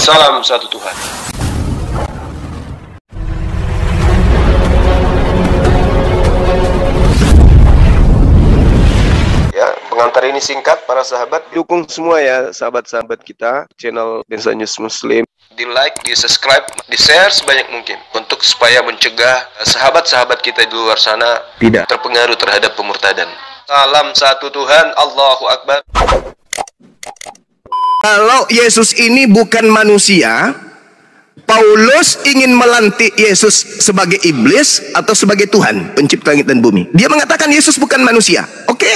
Salam satu Tuhan. Ya, pengantar ini singkat para sahabat. Dukung semua ya sahabat-sahabat kita channel Densa News Muslim. Di like, di subscribe, di share sebanyak mungkin untuk supaya mencegah sahabat-sahabat kita di luar sana tidak terpengaruh terhadap pemurtadan. Salam satu Tuhan, Allahu Akbar. Kalau Yesus ini bukan manusia, Paulus ingin melantik Yesus sebagai iblis atau sebagai Tuhan, pencipta langit dan bumi. Dia mengatakan Yesus bukan manusia. Oke,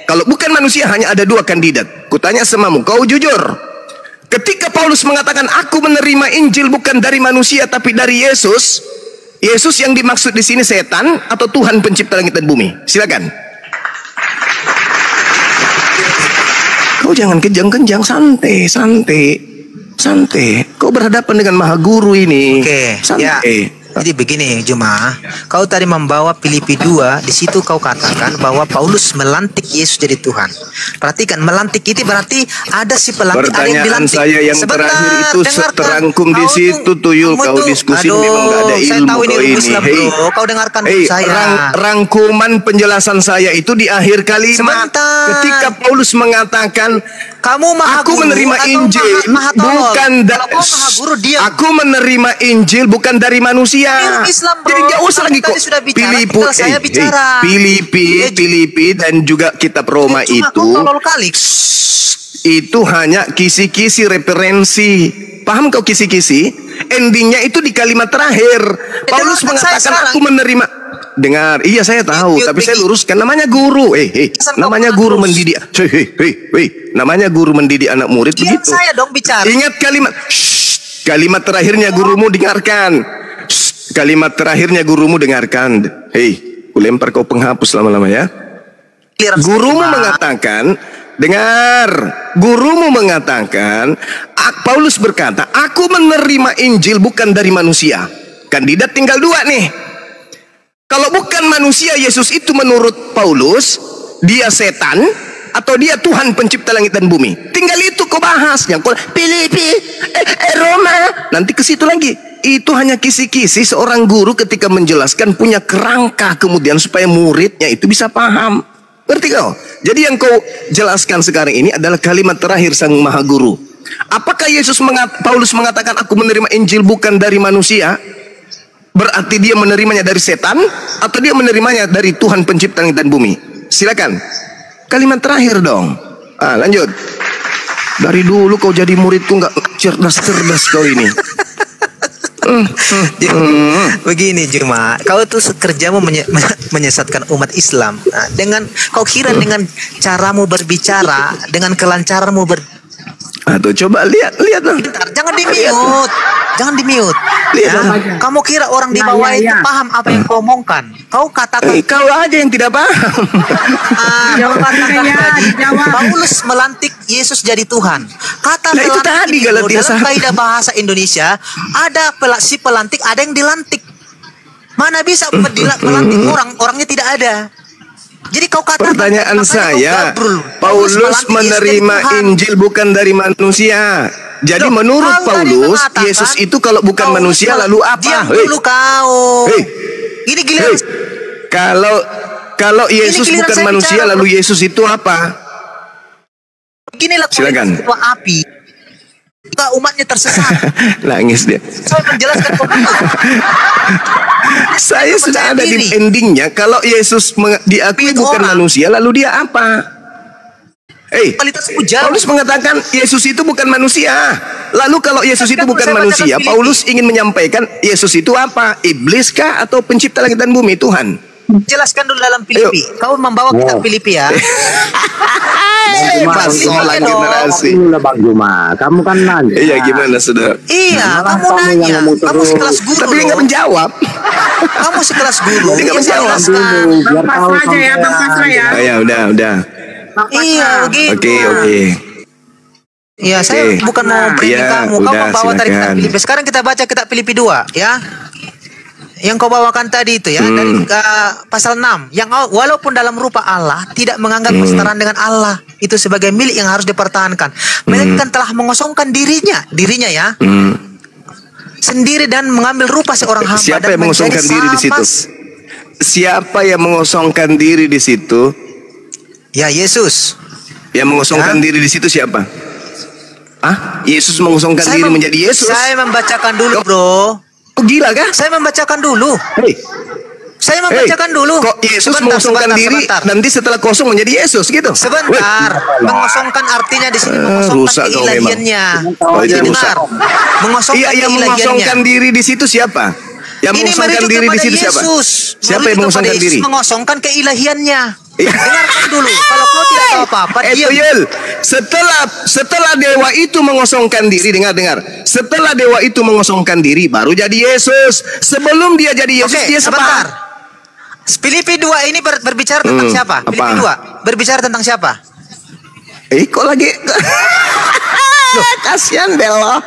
kalau bukan manusia hanya ada dua kandidat. Kutanya samamu, kau jujur. Ketika Paulus mengatakan aku menerima Injil bukan dari manusia tapi dari Yesus, Yesus yang dimaksud di sini setan atau Tuhan pencipta langit dan bumi? Silakan. Kau jangan kejang-kejang, santai. Kau berhadapan dengan Maha Guru ini. Oke, santai. ya. Jadi begini, Juma, kau tadi membawa Filipi 2, di situ kau katakan bahwa Paulus melantik Yesus jadi Tuhan. Perhatikan, melantik itu berarti ada si pelantik, ada yang Pertanyaan dilantik. saya yang terakhir itu terangkum di situ, Tuyul. Kau diskusi memang gak ada ilmu. Saya tahu ini kau rumus lah, bro. Kau dengarkan saya. Rangkuman penjelasan saya itu di akhir kalimat. Sebentar. Ketika Paulus mengatakan Kamu Maha aku Guru menerima atau Injil Maha bukan Kalau kau Maha Guru, dia aku menerima Injil bukan dari manusia. Islam, bro. Jadi gak usah lagi kok Filipi dan juga kitab Roma itu hanya kisi-kisi referensi. Paham kau kisi-kisi? Endingnya itu di kalimat terakhir. Paulus mengatakan aku menerima. Dengar, iya saya tahu, tapi saya luruskan. Namanya guru, namanya guru mendidik. Namanya guru mendidik anak murid begitu. Saya dong bicara. Ingat kalimat. Kalimat terakhirnya gurumu dengarkan. Kalimat terakhirnya gurumu dengarkan. Kulempar kau penghapus lama-lama ya. Gurumu mengatakan, dengar. Gurumu mengatakan, Paulus berkata, aku menerima Injil bukan dari manusia. Kandidat tinggal dua nih. Kalau bukan manusia, Yesus itu menurut Paulus, dia setan atau dia Tuhan pencipta langit dan bumi. Tinggal itu kau bahas. Yang kau Filipi, Roma, nanti ke situ lagi. Itu hanya kisi-kisi seorang guru ketika menjelaskan punya kerangka kemudian supaya muridnya itu bisa paham. Ngerti kau? Jadi yang kau jelaskan sekarang ini adalah kalimat terakhir sang Maha Guru. Apakah Paulus mengatakan aku menerima Injil bukan dari manusia? Berarti dia menerimanya dari setan atau dia menerimanya dari Tuhan pencipta langit dan bumi? Silakan. Kalimat terakhir dong. Lanjut. Dari dulu kau jadi muridku nggak cerdas kau ini. Begini Juma, kau tuh kerjamu menyesatkan umat Islam. Dengan kau kira dengan caramu berbicara, dengan kelancaranmu coba lihat dong. Jangan di-mute. Jangan di-mute. Kamu kira orang di bawah itu paham apa yang kau omongkan? Kau katakan kau aja yang tidak paham. Paulus melantik Yesus jadi Tuhan. Kata itu tadi dalam kaidah bahasa Indonesia ada si pelantik, ada yang dilantik. Mana bisa melantik orangnya tidak ada. Jadi kau katakan, pertanyaan saya, Paulus menerima Injil bukan dari manusia. Jadi menurut Paulus, Yesus itu kalau bukan manusia lalu apa? Diam dulu kau. Ini giliran. Kalau Yesus bukan manusia lalu Yesus itu apa? Beginilah ketua api. Umatnya tersesat. Nangis dia. Saya menjelaskan saya sudah ada di endingnya. Kalau Yesus diakui bukan manusia, lalu dia apa? Paulus mengatakan Yesus itu bukan manusia. Lalu kalau Yesus itu bukan manusia, Paulus ingin menyampaikan Yesus itu apa? Iblis kah atau pencipta langit dan bumi, Tuhan? Jelaskan dulu dalam Filipi. Kau membawa kitab Filipi ya. Soal generasi. Bang Juma, kamu kan nanya. Iya, gimana sudah? Iya, kamu nanya. Kamu sekelas guru. Tapi nggak menjawab. Kamu sekelas guru. Dia nggak menjawab. Biar tahu aja ya, Bang Pasra ya. Ya udah. Iya, begitu. Oke. Iya, saya bukan mau branding kamu. Kau membawa tadi kitab Filipi. Sekarang kita baca kitab Filipi 2, ya. Yang kau bawakan tadi itu ya, dari pasal 6. Yang walaupun dalam rupa Allah tidak menganggap kesetaraan dengan Allah. itu sebagai milik yang harus dipertahankan. Melainkan telah mengosongkan dirinya ya. Sendiri dan mengambil rupa seorang hamba. Siapa dan yang mengosongkan diri di situ? Siapa yang mengosongkan diri di situ? Ya, Yesus. Yang mengosongkan diri di situ siapa? Ah, Yesus mengosongkan diri menjadi Yesus. Saya membacakan dulu, bro. Kok gila kah? Saya membacakan dulu. Hei. Saya membacakan dulu. Kok Yesus mengosongkan diri nanti setelah kosong menjadi Yesus gitu? Sebentar. Mengosongkan artinya di sini mengosongkan keilahiannya. Oh, itu dengar. Mengosongkan yang mengosongkan diri di situ siapa? Yang mengosongkan diri di situ siapa? Siapa yang mengosongkan diri? Mengosongkan keilahiannya. Dengarkan dulu. Kalau kau tidak tahu apa-apa, diam. Setelah dewa itu mengosongkan diri, dengar. Setelah dewa itu mengosongkan diri, baru jadi Yesus. Sebelum dia jadi Yesus, dia sebentar. Filipi 2 ini berbicara tentang siapa? Filipi 2 berbicara tentang siapa? Kok lagi? Kasihan Bella.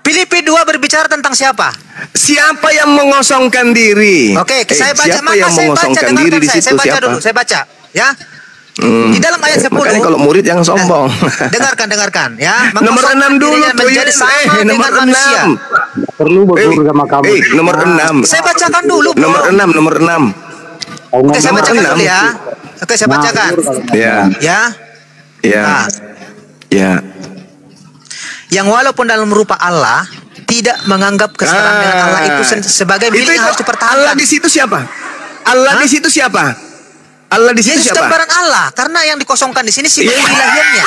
Filipi 2 berbicara tentang siapa? Siapa yang mengosongkan diri? Oke, saya baca. Siapa yang mengosongkan diri di situ? Saya baca dulu, saya baca. Ya. Di dalam ayat 10. Makanya kalau murid yang sombong. Dengarkan ya. Nomor 6 dulu menjadi sama dengan manusia. Perlu berguru sama kamu. Nomor 6. Saya bacakan dulu, bro. Nomor 6. Oke, saya bacakan dulu ya. Oke, saya bacakan. Ya. Yang walaupun dalam rupa Allah tidak menganggap kesetaraan dengan Allah itu sebagai milik yang harus dipertahankan. Allah di situ siapa? Allah di situ siapa? Allah di situ siapa? Yesus gambaran Allah, karena yang dikosongkan di sini sifat ilahiannya.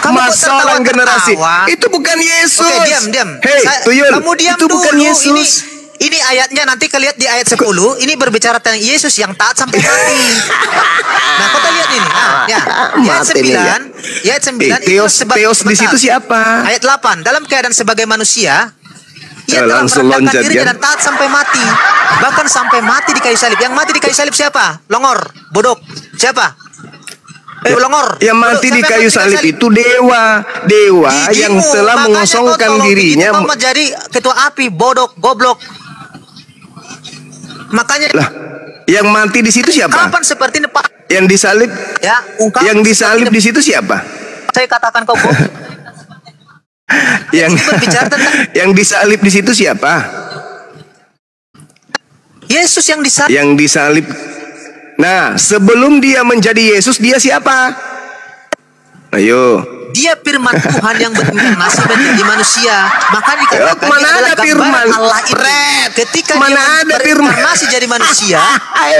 Masalah generasi. Itu bukan Yesus. Oke, diam. Hei, Tuyul. Kamu diam itu dulu. Bukan Yesus. Ini ayatnya nanti kalian lihat di ayat 10. Ini berbicara tentang Yesus yang taat sampai mati. Nah, kau lihat ini. Ayat 9. Theos di situ siapa? Ayat 8. Dalam keadaan sebagai manusia, ia telah merendahkan dirinya dan taat sampai mati. Bahkan sampai mati di kayu salib. Yang mati di kayu salib siapa? Longor, bodok. Siapa? Longor. Yang mati di kayu salib itu dewa yang telah mengosongkan dirinya. Kau menjadi ketua api, bodok, goblok. Makanya lah, yang mati di situ siapa? Kapan seperti ini, Pak? Yang disalib? Ya, yang disalib di situ siapa? Saya katakan kau. Yang disalib di situ siapa? Yesus yang disalib. Yang disalib. Nah, sebelum dia menjadi Yesus, dia siapa? Ayo. Dia firman Tuhan yang berinkarnasi menjadi manusia. Maka dikatakan mana ada firman Allah itu. Ketika mana dia berinkarnasi jadi manusia,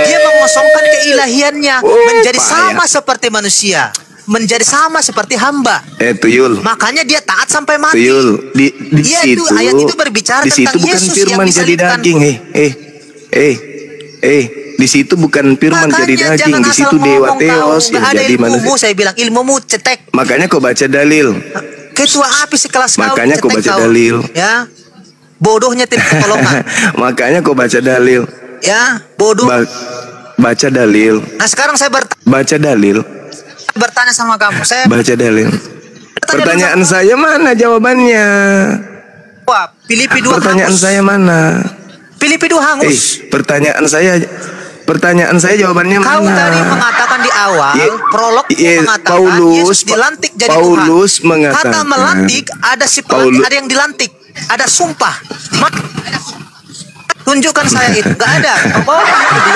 dia mengosongkan keilahiannya menjadi sama seperti manusia, menjadi sama seperti hamba. Tuyul. Makanya dia taat sampai mati. Tuyul. Di situ ayat itu berbicara tentang Yesus yang disalibkan. Di situ bukan firman jadi daging, di situ dewa Theos yang jadi manusia. Saya bilang ilmumu cetek. Makanya kau baca dalil. Ketua api sekelas kau. Makanya kau baca dalil. Ya, bodohnya tidak pertolongan. Makanya kau baca dalil. Ya, bodoh. Baca dalil. Nah, sekarang saya baca dalil. Bertanya sama kamu. Saya baca dalil. Pertanyaan saya mana jawabannya? Wah, Filipi 2 pertanyaan saya mana? Filipi 2 hangus. Pertanyaan saya jawabannya mana? Kau tadi mengatakan di awal prolog mengatakan Yesus dilantik jadi Paulus Tuhan. Mengatakan, kata melantik ada si pelantik, ada yang dilantik, ada sumpah. Tunjukkan saya itu, nggak ada.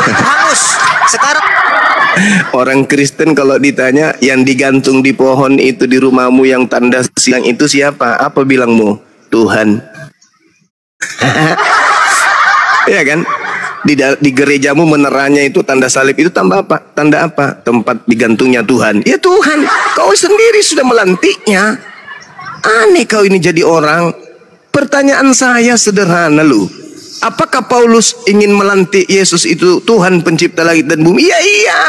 Itu hangus. Sekarang orang Kristen kalau ditanya yang digantung di pohon itu di rumahmu yang tanda siang itu siapa? Apa bilangmu? Tuhan. Iya kan? Di gerejamu meneranya itu tanda salib itu tanda apa? Tanda apa? Tempat digantungnya Tuhan. Ya Tuhan, kau sendiri sudah melantiknya. Aneh kau ini jadi orang. Pertanyaan saya sederhana lu. Apakah Paulus ingin melantik Yesus itu Tuhan pencipta langit dan bumi? Iya.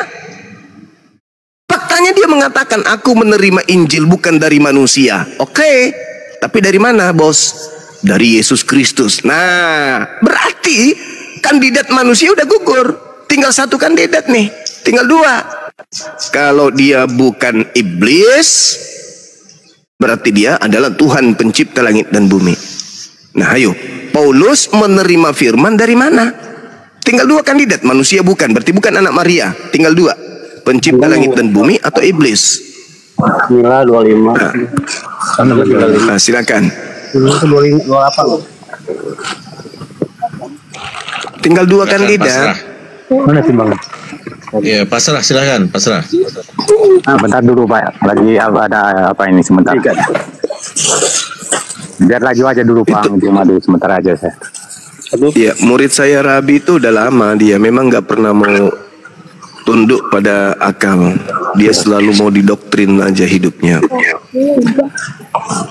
Faktanya dia mengatakan aku menerima Injil bukan dari manusia. Oke. Tapi dari mana, Bos? Dari Yesus Kristus. Nah, berarti kandidat manusia udah gugur. Tinggal satu kandidat nih. Tinggal dua. Kalau dia bukan iblis, berarti dia adalah Tuhan pencipta langit dan bumi. Nah, ayo. Paulus menerima firman dari mana? Tinggal dua kandidat. Manusia bukan. Berarti bukan anak Maria. Tinggal dua. Pencipta langit dan bumi atau iblis? Gila 25. Nah, silakan. Itu 28. Tinggal 2 kandidat. Mana timbang? Ya, pasrah, silakan, pasrah. Bentar dulu Pak, lagi ada apa ini sebentar. Biar laju aja dulu Pak, cuma dulu sebentar aja saya. Ya, murid saya Rabi itu udah lama, dia memang nggak pernah mau tunduk pada akal. Dia selalu mau didoktrin aja hidupnya.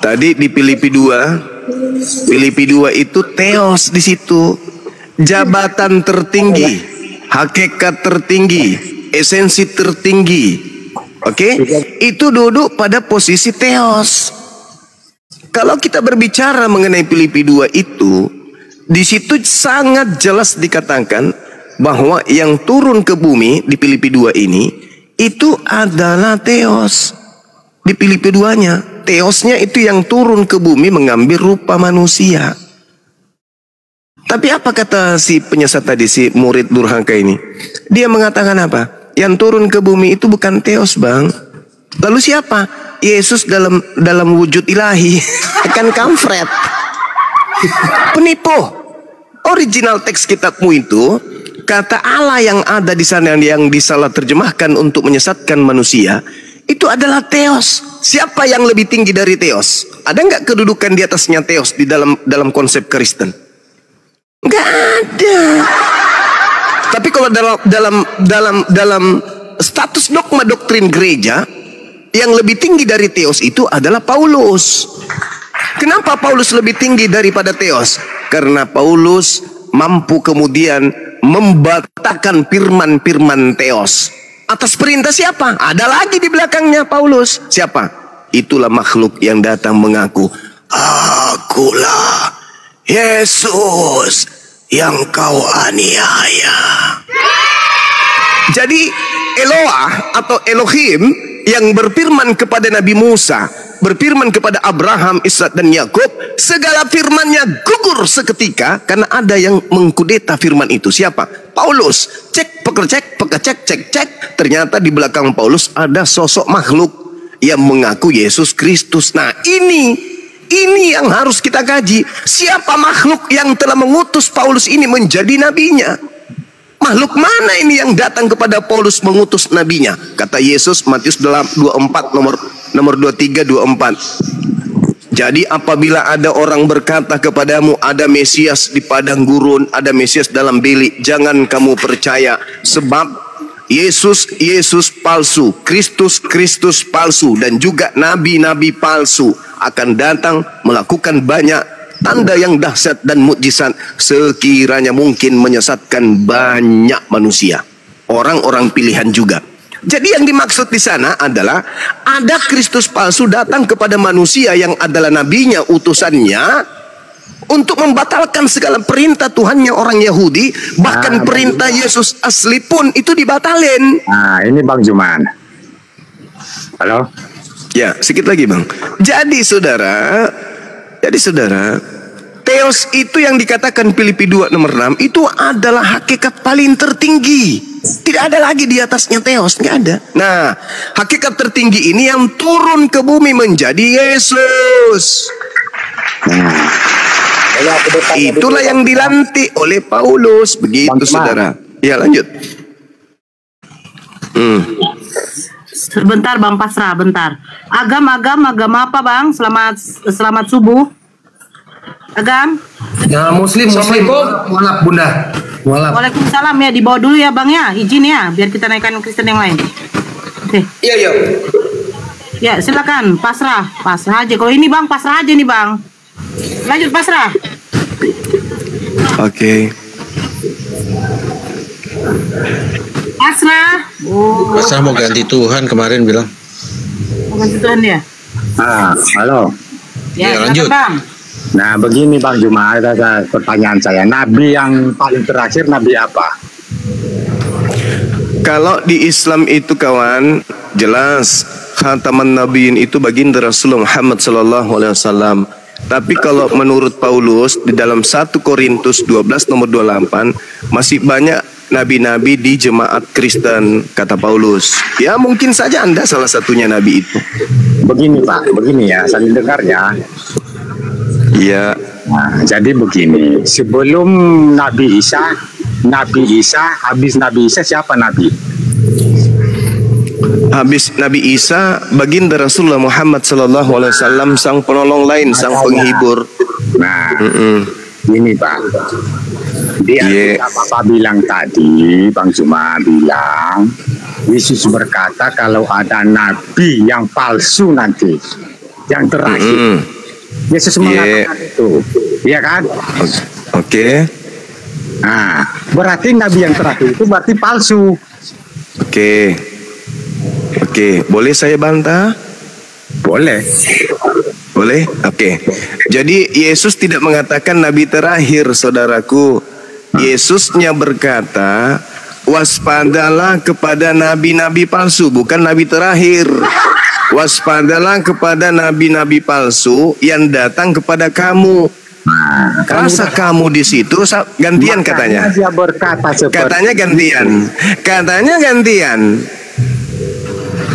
Tadi di Filipi 2 itu teos di situ. Jabatan tertinggi, hakikat tertinggi, esensi tertinggi. Oke? Itu duduk pada posisi teos. Kalau kita berbicara mengenai Filipi 2 itu, di situ sangat jelas dikatakan bahwa yang turun ke bumi di Filipi 2 ini itu adalah teos. Di Filipi 2-nya, teosnya itu yang turun ke bumi mengambil rupa manusia. Tapi apa kata si penyesat tadi, si murid durhaka ini? Dia mengatakan apa? Yang turun ke bumi itu bukan teos, Bang. Lalu siapa? Yesus dalam wujud ilahi. Akan kampret. Penipu. Original teks kitabmu itu, kata Allah yang ada di sana yang disalah terjemahkan untuk menyesatkan manusia, itu adalah teos. Siapa yang lebih tinggi dari teos? Ada nggak kedudukan di atasnya teos di dalam konsep Kristen? Nggak ada. Tapi kalau dalam status dogma doktrin gereja, yang lebih tinggi dari teos itu adalah Paulus. Kenapa Paulus lebih tinggi daripada teos? Karena Paulus mampu kemudian membatalkan firman-firman teos. Atas perintah siapa? Ada lagi di belakangnya Paulus. Siapa? Itulah makhluk yang datang mengaku, akulah Yesus yang kau aniaya. Jadi Eloah atau Elohim yang berfirman kepada Nabi Musa, berfirman kepada Abraham, Ishak dan Yakub, segala firmannya gugur seketika karena ada yang mengkudeta firman itu. Siapa? Paulus. Cek, cek. Ternyata di belakang Paulus ada sosok makhluk yang mengaku Yesus Kristus. Nah, ini yang harus kita kaji. Siapa makhluk yang telah mengutus Paulus ini menjadi nabinya? Makhluk mana ini yang datang kepada Paulus mengutus nabinya? Kata Yesus Matius 24 nomor 23 24. Jadi apabila ada orang berkata kepadamu ada Mesias di padang gurun, ada Mesias dalam bilik, jangan kamu percaya, sebab Yesus palsu, Kristus palsu, dan juga nabi-nabi palsu akan datang melakukan banyak tanda yang dahsyat dan mukjizat sekiranya mungkin menyesatkan banyak manusia, orang-orang pilihan juga. Jadi yang dimaksud di sana adalah ada Kristus palsu datang kepada manusia yang adalah nabinya, utusannya, untuk membatalkan segala perintah Tuhannya orang Yahudi. Bahkan perintah Yesus asli pun itu dibatalin. Nah, ini Bang Juman. Halo? Ya, sedikit lagi Bang. Jadi saudara, teos itu yang dikatakan Filipi 2 nomor 6 itu adalah hakikat paling tertinggi. Tidak ada lagi di atasnya teos, nggak ada. Nah, hakikat tertinggi ini yang turun ke bumi menjadi Yesus. Itulah yang dilantik oleh Paulus. Begitu saudara. Ya, lanjut. Sebentar Bang Pasrah, bentar. Agama apa Bang? Selamat subuh. Agam? Ya, Muslim. Walap Bunda. Walap. Waalaikumsalam ya, dibawa dulu ya Bang ya. Izin ya, biar kita naikkan Kristen yang lain. Oke. Iya. Ya, silakan pasrah aja. Kalau ini Bang, pasrah aja nih Bang. Lanjut pasrah. Oke. Pasrah. Pasrah mau ganti Tuhan kemarin bilang. Mau ganti Tuhan ya? Halo. Ya, lanjut. Bang. Nah, begini Bang Juma, ada pertanyaan saya. Nabi yang paling terakhir nabi apa? Kalau di Islam itu kawan, jelas khataman nabiin itu baginda Rasulullah Muhammad SAW. Tapi kalau menurut Paulus di dalam 1 Korintus 12 nomor 28 masih banyak nabi-nabi di jemaat Kristen, kata Paulus. Ya mungkin saja Anda salah satunya nabi itu. Begini Pak, begini ya, saling dengar ya. Iya. Nah, jadi begini, sebelum Nabi Isa, habis Nabi Isa siapa nabi? Habis Nabi Isa, baginda Rasulullah Muhammad SAW, sang penolong lain, sang penghibur. Nah, ini Pak, dia Bapak bilang tadi, Bang Juma bilang, Yesus berkata kalau ada nabi yang palsu nanti, yang terakhir. Yesus mengatakan itu, iya kan? Oke. Nah, berarti nabi yang terakhir itu berarti palsu. Oke, boleh saya bantah? Boleh. Boleh? Oke. Jadi Yesus tidak mengatakan nabi terakhir, saudaraku. Yesusnya berkata, waspadalah kepada nabi-nabi palsu, bukan nabi terakhir. Waspadalah kepada nabi-nabi palsu yang datang kepada kamu. Rasa kamu di situ gantian katanya. Dia berkata katanya gantian. Katanya gantian.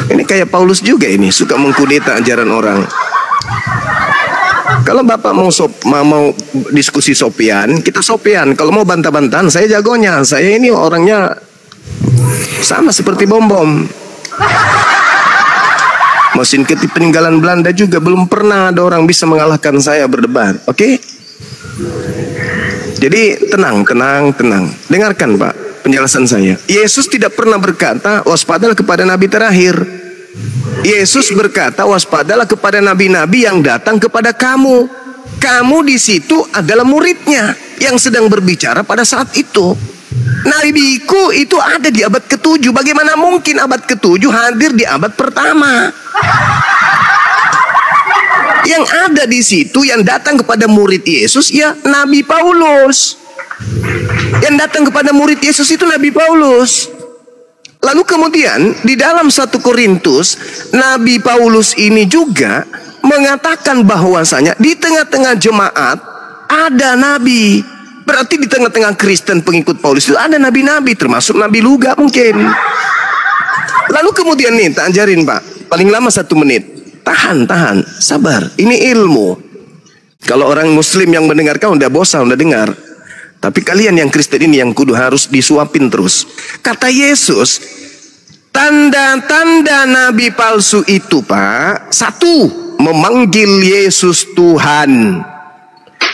Ini kayak Paulus juga ini, suka mengkudeta ajaran orang. Kalau Bapak mau diskusi sopian, kita sopian. Kalau mau bantah-bantahan, saya jagonya. Saya ini orangnya sama seperti bom-bom. Mesin ketik peninggalan Belanda juga belum pernah ada orang bisa mengalahkan saya berdebat. Oke? Jadi tenang. Dengarkan Pak penjelasan saya. Yesus tidak pernah berkata waspadalah kepada nabi terakhir. Yesus berkata waspadalah kepada nabi-nabi yang datang kepada kamu. Kamu di situ adalah muridnya yang sedang berbicara pada saat itu. Nabiku itu ada di abad ke-7. Bagaimana mungkin abad ke-7 hadir di abad pertama? Yang ada di situ yang datang kepada murid Yesus ya Nabi Paulus. Yang datang kepada murid Yesus itu Nabi Paulus. Lalu kemudian di dalam 1 Korintus, Nabi Paulus ini juga mengatakan bahwasanya di tengah-tengah jemaat ada nabi. Berarti di tengah-tengah Kristen pengikut Paulus itu ada nabi-nabi, termasuk Nabi Luga mungkin. Lalu kemudian nih, tak ajarin Pak, paling lama 1 menit. Tahan, sabar. Ini ilmu. Kalau orang Muslim yang mendengarkan udah bosan, udah dengar. Tapi kalian yang Kristen ini yang kudu harus disuapin terus. Kata Yesus, tanda-tanda nabi palsu itu Pak, 1, memanggil Yesus Tuhan.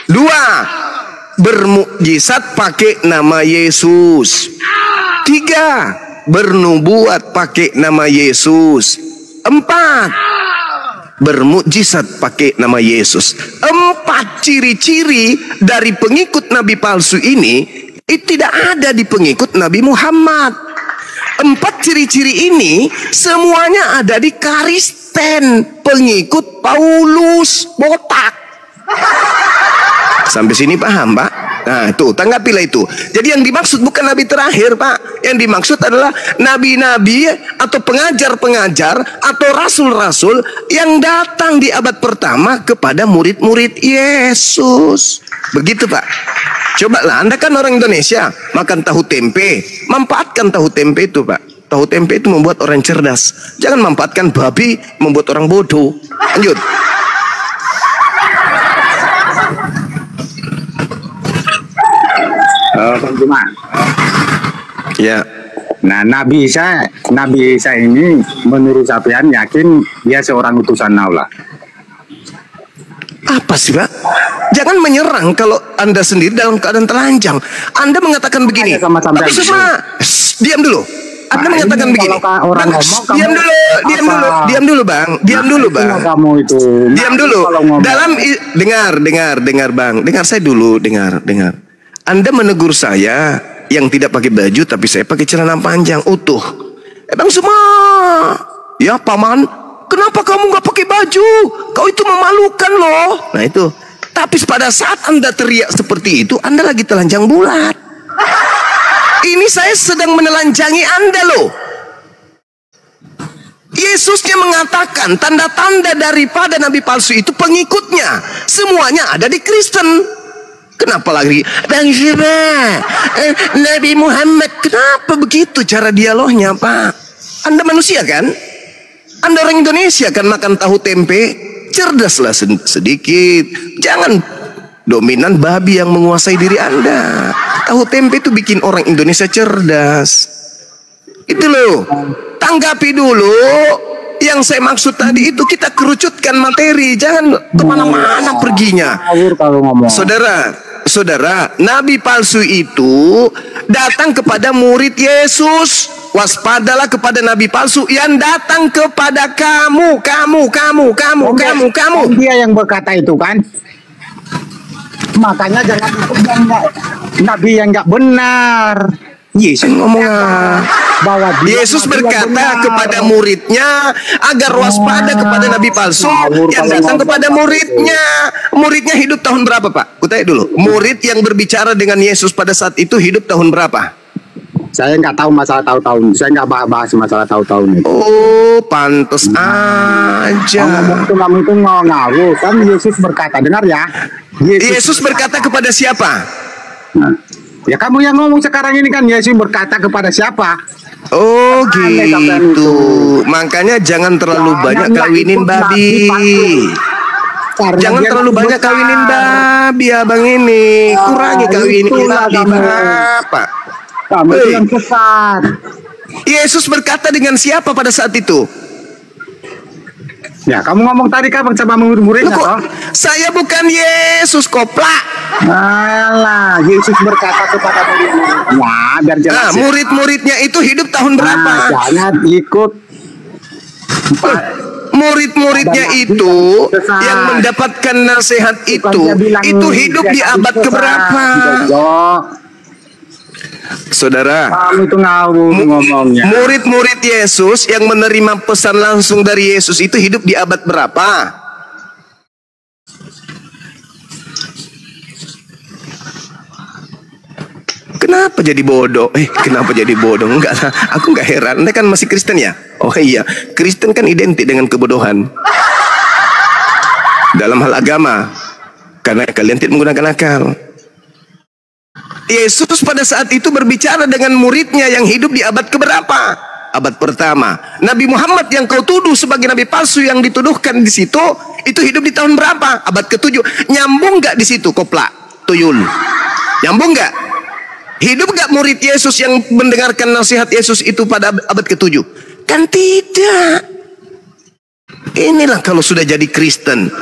2, bermukjizat pakai nama Yesus. 3, bernubuat pakai nama Yesus. 4, bermukjizat pakai nama Yesus. 4 ciri-ciri dari pengikut nabi palsu ini tidak ada di pengikut Nabi Muhammad. 4 ciri-ciri ini semuanya ada di Kristen pengikut Paulus botak. Sampai sini paham Pak? Nah tuh tanggapilah itu. Jadi yang dimaksud bukan nabi terakhir Pak. Yang dimaksud adalah nabi-nabi atau pengajar-pengajar atau rasul-rasul yang datang di abad pertama kepada murid-murid Yesus. Begitu Pak. Cobalah, Anda kan orang Indonesia, makan tahu tempe. Manfaatkan tahu tempe itu Pak. Tahu tempe itu membuat orang cerdas. Jangan manfaatkan babi membuat orang bodoh. Lanjut. Bang Juma. Ya. Nah, Nabi Isa ini menurut Sapian yakin dia seorang utusan Allah. Apa sih Pak? Jangan menyerang kalau Anda sendiri dalam keadaan telanjang. Anda mengatakan begini. Tapi semua diam dulu. Anda mengatakan begini. Bang, diam dulu Bang. Diam dulu Bang. Kamu itu. Diam dulu. Dalam dengar Bang. Dengar saya dulu, dengar. Anda menegur saya yang tidak pakai baju tapi saya pakai celana panjang utuh. Bang semua. Ya paman, kenapa kamu nggak pakai baju? Kau itu memalukan loh. Nah itu. Tapi pada saat Anda teriak seperti itu, Anda lagi telanjang bulat. Ini saya sedang menelanjangi Anda loh. Yesusnya mengatakan tanda-tanda daripada nabi palsu itu pengikutnya semuanya ada di Kristen. Kenapa lagi Bang Syirah, Nabi Muhammad, kenapa begitu cara dialognya Pak? Anda manusia kan? Anda orang Indonesia kan, makan tahu tempe, cerdaslah sedikit. Jangan dominan babi yang menguasai diri Anda. Tahu tempe itu bikin orang Indonesia cerdas. Itu loh. Tanggapi dulu. Yang saya maksud tadi itu kita kerucutkan materi, jangan kemana-mana perginya. Saudara, Nabi palsu itu datang kepada murid Yesus. Waspadalah kepada Nabi palsu yang datang kepada kamu. Dia yang berkata itu kan. Makanya jangan Nabi yang nggak benar. Yesus ngomong bahwa Yesus berkata kepada muridnya agar waspada kepada nabi palsu yang datang kepada muridnya. Muridnya hidup tahun berapa Pak? Kutanya dulu. Murid yang berbicara dengan Yesus pada saat itu hidup tahun berapa? Saya nggak tahu masalah tahun-tahun. Saya nggak bahas masalah tahun-tahun itu. Oh, pantes aja. Kamu itu ngawur kan. Yesus berkata, dengar ya. Yesus berkata kepada siapa? Nah, ya kamu yang ngomong sekarang ini kan, Yesus berkata kepada siapa? Oh gitu. Makanya jangan terlalu banyak kawinin babi. Jangan terlalu banyak kawinin babi abang ini. Kurangi kawinin babi Pak. Kamu yang sesat. Yesus berkata dengan siapa pada saat itu? Ya kamu ngomong tadi kan sama murid-muridnya toh? Saya bukan Yesus, koplak. Alah, Yesus berkata kepada murid-muridnya, biar jelas. Nah, murid-muridnya itu hidup tahun berapa? Jangan ikut. Murid-muridnya itu yang mendapatkan nasihat itu hidup di abad keberapa? Saudara, kamu itu ngawur ngomongnya. Murid-murid Yesus yang menerima pesan langsung dari Yesus itu hidup di abad berapa? Kenapa jadi bodoh? Kenapa jadi bodoh? Enggak lah, aku enggak heran. Anda kan masih Kristen ya? Oh iya, Kristen kan identik dengan kebodohan dalam hal agama, karena kalian tidak menggunakan akal. Yesus pada saat itu berbicara dengan muridnya yang hidup di abad keberapa? Abad pertama. Nabi Muhammad yang kau tuduh sebagai nabi palsu yang dituduhkan di situ, itu hidup di tahun berapa? Abad ke-7. Nyambung nggak di situ, koplak, tuyul? Nyambung nggak? Hidup nggak murid Yesus yang mendengarkan nasihat Yesus itu pada abad ke-7? Kan tidak. Inilah kalau sudah jadi Kristen.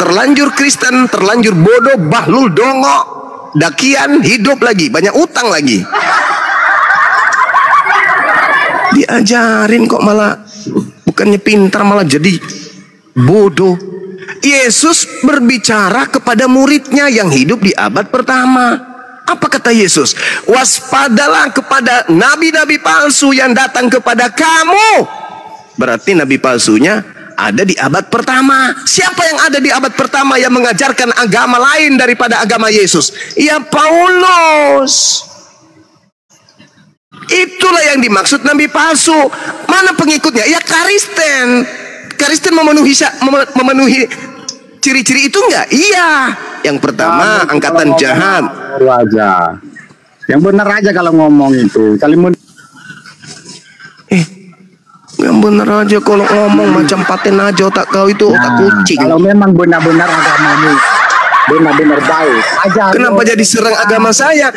Terlanjur Kristen, terlanjur bodoh, bahlul, dongo. Dakian hidup lagi, banyak utang lagi. Diajarin kok malah bukannya pintar malah jadi bodoh. Yesus berbicara kepada muridnya yang hidup di abad pertama. Apa kata Yesus? Waspadalah kepada nabi-nabi palsu yang datang kepada kamu. Berarti nabi palsunya ada di abad pertama. Siapa yang ada di abad pertama yang mengajarkan agama lain daripada agama Yesus? Ya Paulus. Itulah yang dimaksud nabi palsu. Mana pengikutnya? Ya Kristen. Kristen memenuhi ciri-ciri itu enggak? Iya. Yang pertama angkatan jahat. Aja. Yang benar aja kalau ngomong itu. Yang bener aja kalau ngomong macam paten aja otak kau itu, otak kucing. Kalau memang benar-benar agamamu benar-benar baik aja. Kenapa jadi serang agama saya?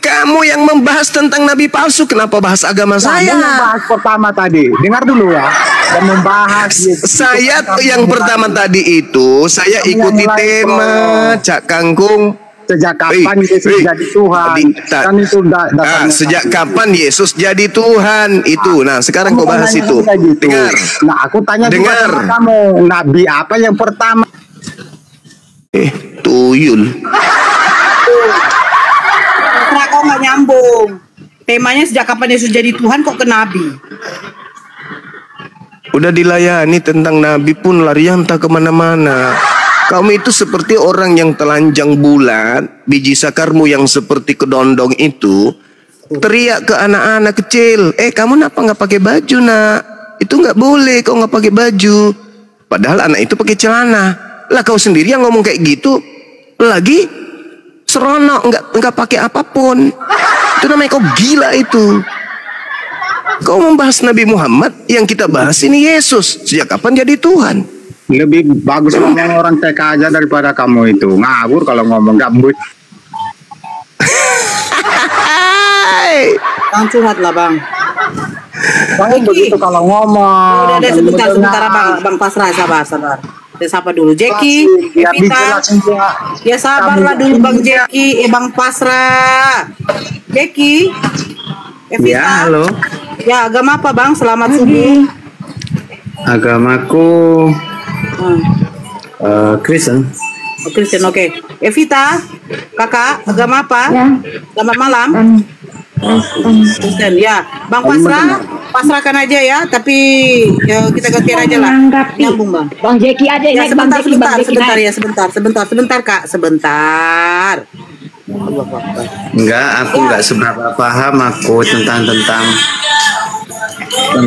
Kamu yang membahas tentang nabi palsu, kenapa bahas agama saya? Yang bahas pertama tadi, dengar dulu ya. Dan membahas saya yang pertama tadi itu saya ikuti tema Cak Kangkung. Sejak kapan Yesus jadi Tuhan? Kan itu sejak kapan Yesus jadi Tuhan itu. Nah, sekarang kau bahas itu. Dengar. Nah, aku tanya juga sama kamu, nabi apa yang pertama? Tuyul. Kok nggak nyambung? Temanya sejak kapan Yesus jadi Tuhan kok ke nabi? Udah dilayani tentang nabi pun lari entah kemana-mana. Kamu itu seperti orang yang telanjang bulat, biji sakarmu yang seperti kedondong itu, teriak ke anak-anak kecil, kamu kenapa nggak pakai baju nak? Itu nggak boleh, kau nggak pakai baju. Padahal anak itu pakai celana. Lah kau sendiri yang ngomong kayak gitu, lagi Serono, enggak pakai apapun. Itu namanya kau gila itu. Kau membahas Nabi Muhammad, yang kita bahas ini Yesus. Sejak kapan jadi Tuhan? Lebih bagus ngomong orang TK aja daripada kamu itu. Ngawur kalau ngomong gambut. Bang curhat lah bang. Bang begitu kalau ngomong. Udah sebentar bang pasrah, sabar. Saya sapa dulu Jeki, Evita. Ya sabarlah dulu bang Jeki, bang pasrah. Jeki, Evita. Ya halo. Ya agama apa bang? Selamat subuh. Agamaku Kristen. Kristen, oke. Evita, kakak, agama apa? Ya. Selamat malam. Kristen, ya. Bang pasrahkan aja ya. Tapi ya, kita gantian aja lah. Nyambung bang. Bang Jeki aja ya. Sebentar kak. Sebentar. Enggak, aku enggak seberapa paham aku tentang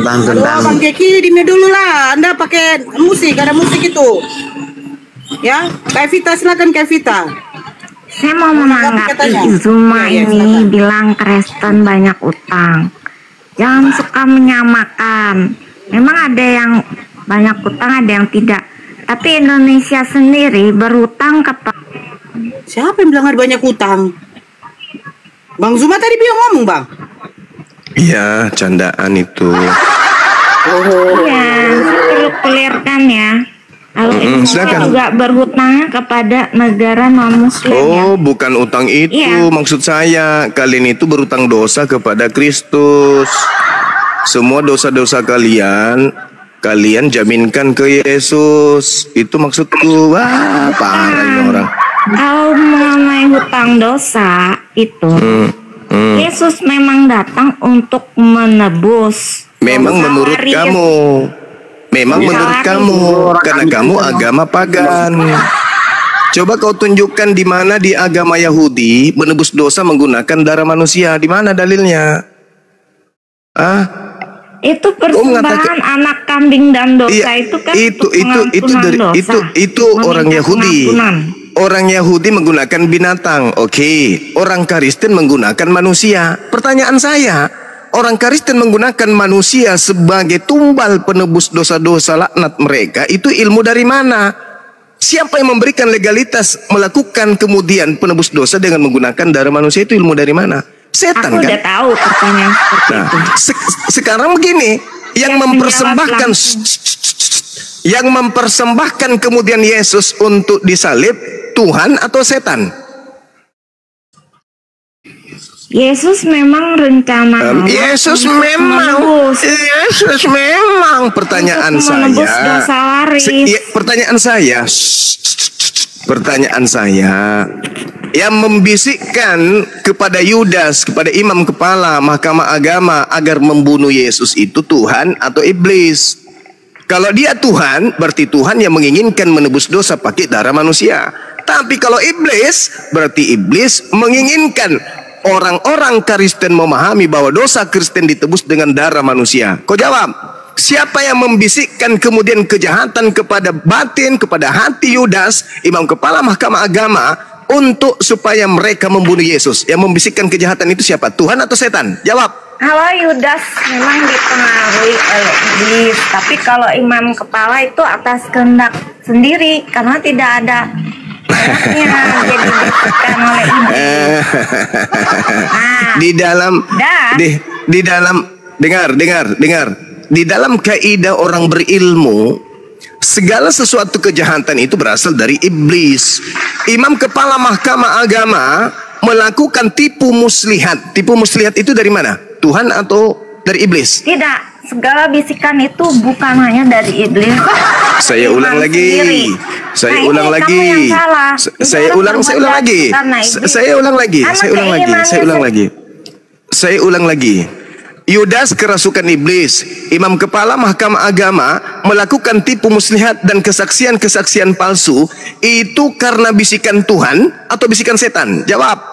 Bang Jeki dimi dulu lah. Anda pakai musik, ada musik itu. Ya, Kak Evita, silakan Kak Evita. Saya mau menanggapi Zuma ini bilang Kristen banyak utang. Jangan suka menyamakan. Memang ada yang banyak utang, ada yang tidak. Tapi Indonesia sendiri berutang kepada... Siapa yang bilang ada banyak utang? Bang Zuma tadi bilang ngomong bang. Iya, candaan itu. Iya, perlu clearkan ya. Kalau Indonesia juga berhutangnya kepada negara non-muslim. Oh, bukan utang itu. Iya. Maksud saya, kalian itu berutang dosa kepada Kristus. Semua dosa-dosa kalian jaminkan ke Yesus. Itu maksudku. Wah, parah ini orang. Kalau mengenai hutang dosa itu, Yesus memang datang untuk menebus. Memang menurut kamu. Memang menurut kamu, karena kamu agama pagan. Coba kau tunjukkan di mana di agama Yahudi menebus dosa menggunakan darah manusia. Di mana dalilnya? Itu persembahan anak kambing dan dosa iya, itu kan itu orang Yahudi. Orang Yahudi menggunakan binatang. Oke. Orang Kristen menggunakan manusia. Pertanyaan saya, orang Kristen menggunakan manusia sebagai tumbal penebus dosa-dosa laknat mereka, itu ilmu dari mana? Siapa yang memberikan legalitas melakukan kemudian penebus dosa dengan menggunakan darah manusia, itu ilmu dari mana? Setan. Aku kan? Udah tahu pertanyaan seperti itu. Sekarang begini, yang mempersembahkan kemudian Yesus untuk disalib, Tuhan atau setan? Yesus memang rencana. Yesus memang. Pertanyaan saya, yang membisikkan kepada Yudas, kepada imam kepala mahkamah agama agar membunuh Yesus itu Tuhan atau iblis? Kalau dia Tuhan, berarti Tuhan yang menginginkan menebus dosa pakai darah manusia. Tapi kalau iblis, berarti iblis menginginkan orang-orang Kristen memahami bahwa dosa Kristen ditebus dengan darah manusia. Kau jawab, siapa yang membisikkan kemudian kejahatan kepada batin, kepada hati Yudas, imam kepala mahkamah agama, untuk supaya mereka membunuh Yesus? Yang membisikkan kejahatan itu siapa? Tuhan atau setan? Jawab. Kalau Yudas memang dipengaruhi oleh iblis, tapi kalau imam kepala itu atas kehendak sendiri, karena tidak ada jadi dibisikan oleh iblis. Di dalam dengar. Di dalam kaidah orang berilmu, segala sesuatu kejahatan itu berasal dari iblis. Imam kepala mahkamah agama melakukan tipu muslihat. Tipu muslihat itu dari mana? Tuhan atau dari iblis? Tidak, segala bisikan itu bukan hanya dari iblis. Saya ulang lagi. Saya ulang lagi. Yudas kerasukan iblis. Imam kepala mahkamah agama melakukan tipu muslihat dan kesaksian-kesaksian palsu. Itu karena bisikan Tuhan atau bisikan setan? Jawab.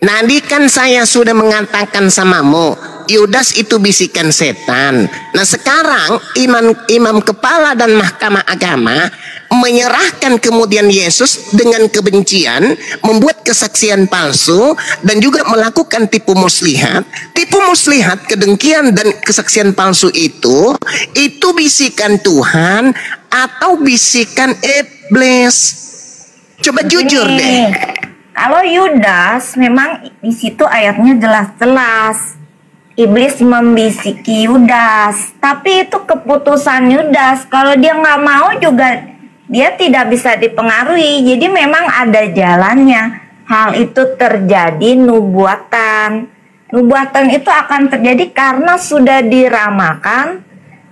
Nanti kan saya sudah mengatakan samamu, Yudas itu bisikan setan. Nah sekarang imam kepala dan mahkamah agama menyerahkan kemudian Yesus dengan kebencian, membuat kesaksian palsu, dan juga melakukan tipu muslihat. Tipu muslihat, kedengkian, dan kesaksian palsu itu bisikan Tuhan atau bisikan iblis? Coba jujur deh. Kalau Yudas, memang di situ ayatnya jelas-jelas iblis membisiki Yudas, tapi itu keputusan Yudas. Kalau dia nggak mau juga dia tidak bisa dipengaruhi. Jadi memang ada jalannya. Hal itu terjadi nubuatan. Nubuatan itu akan terjadi karena sudah diramakan,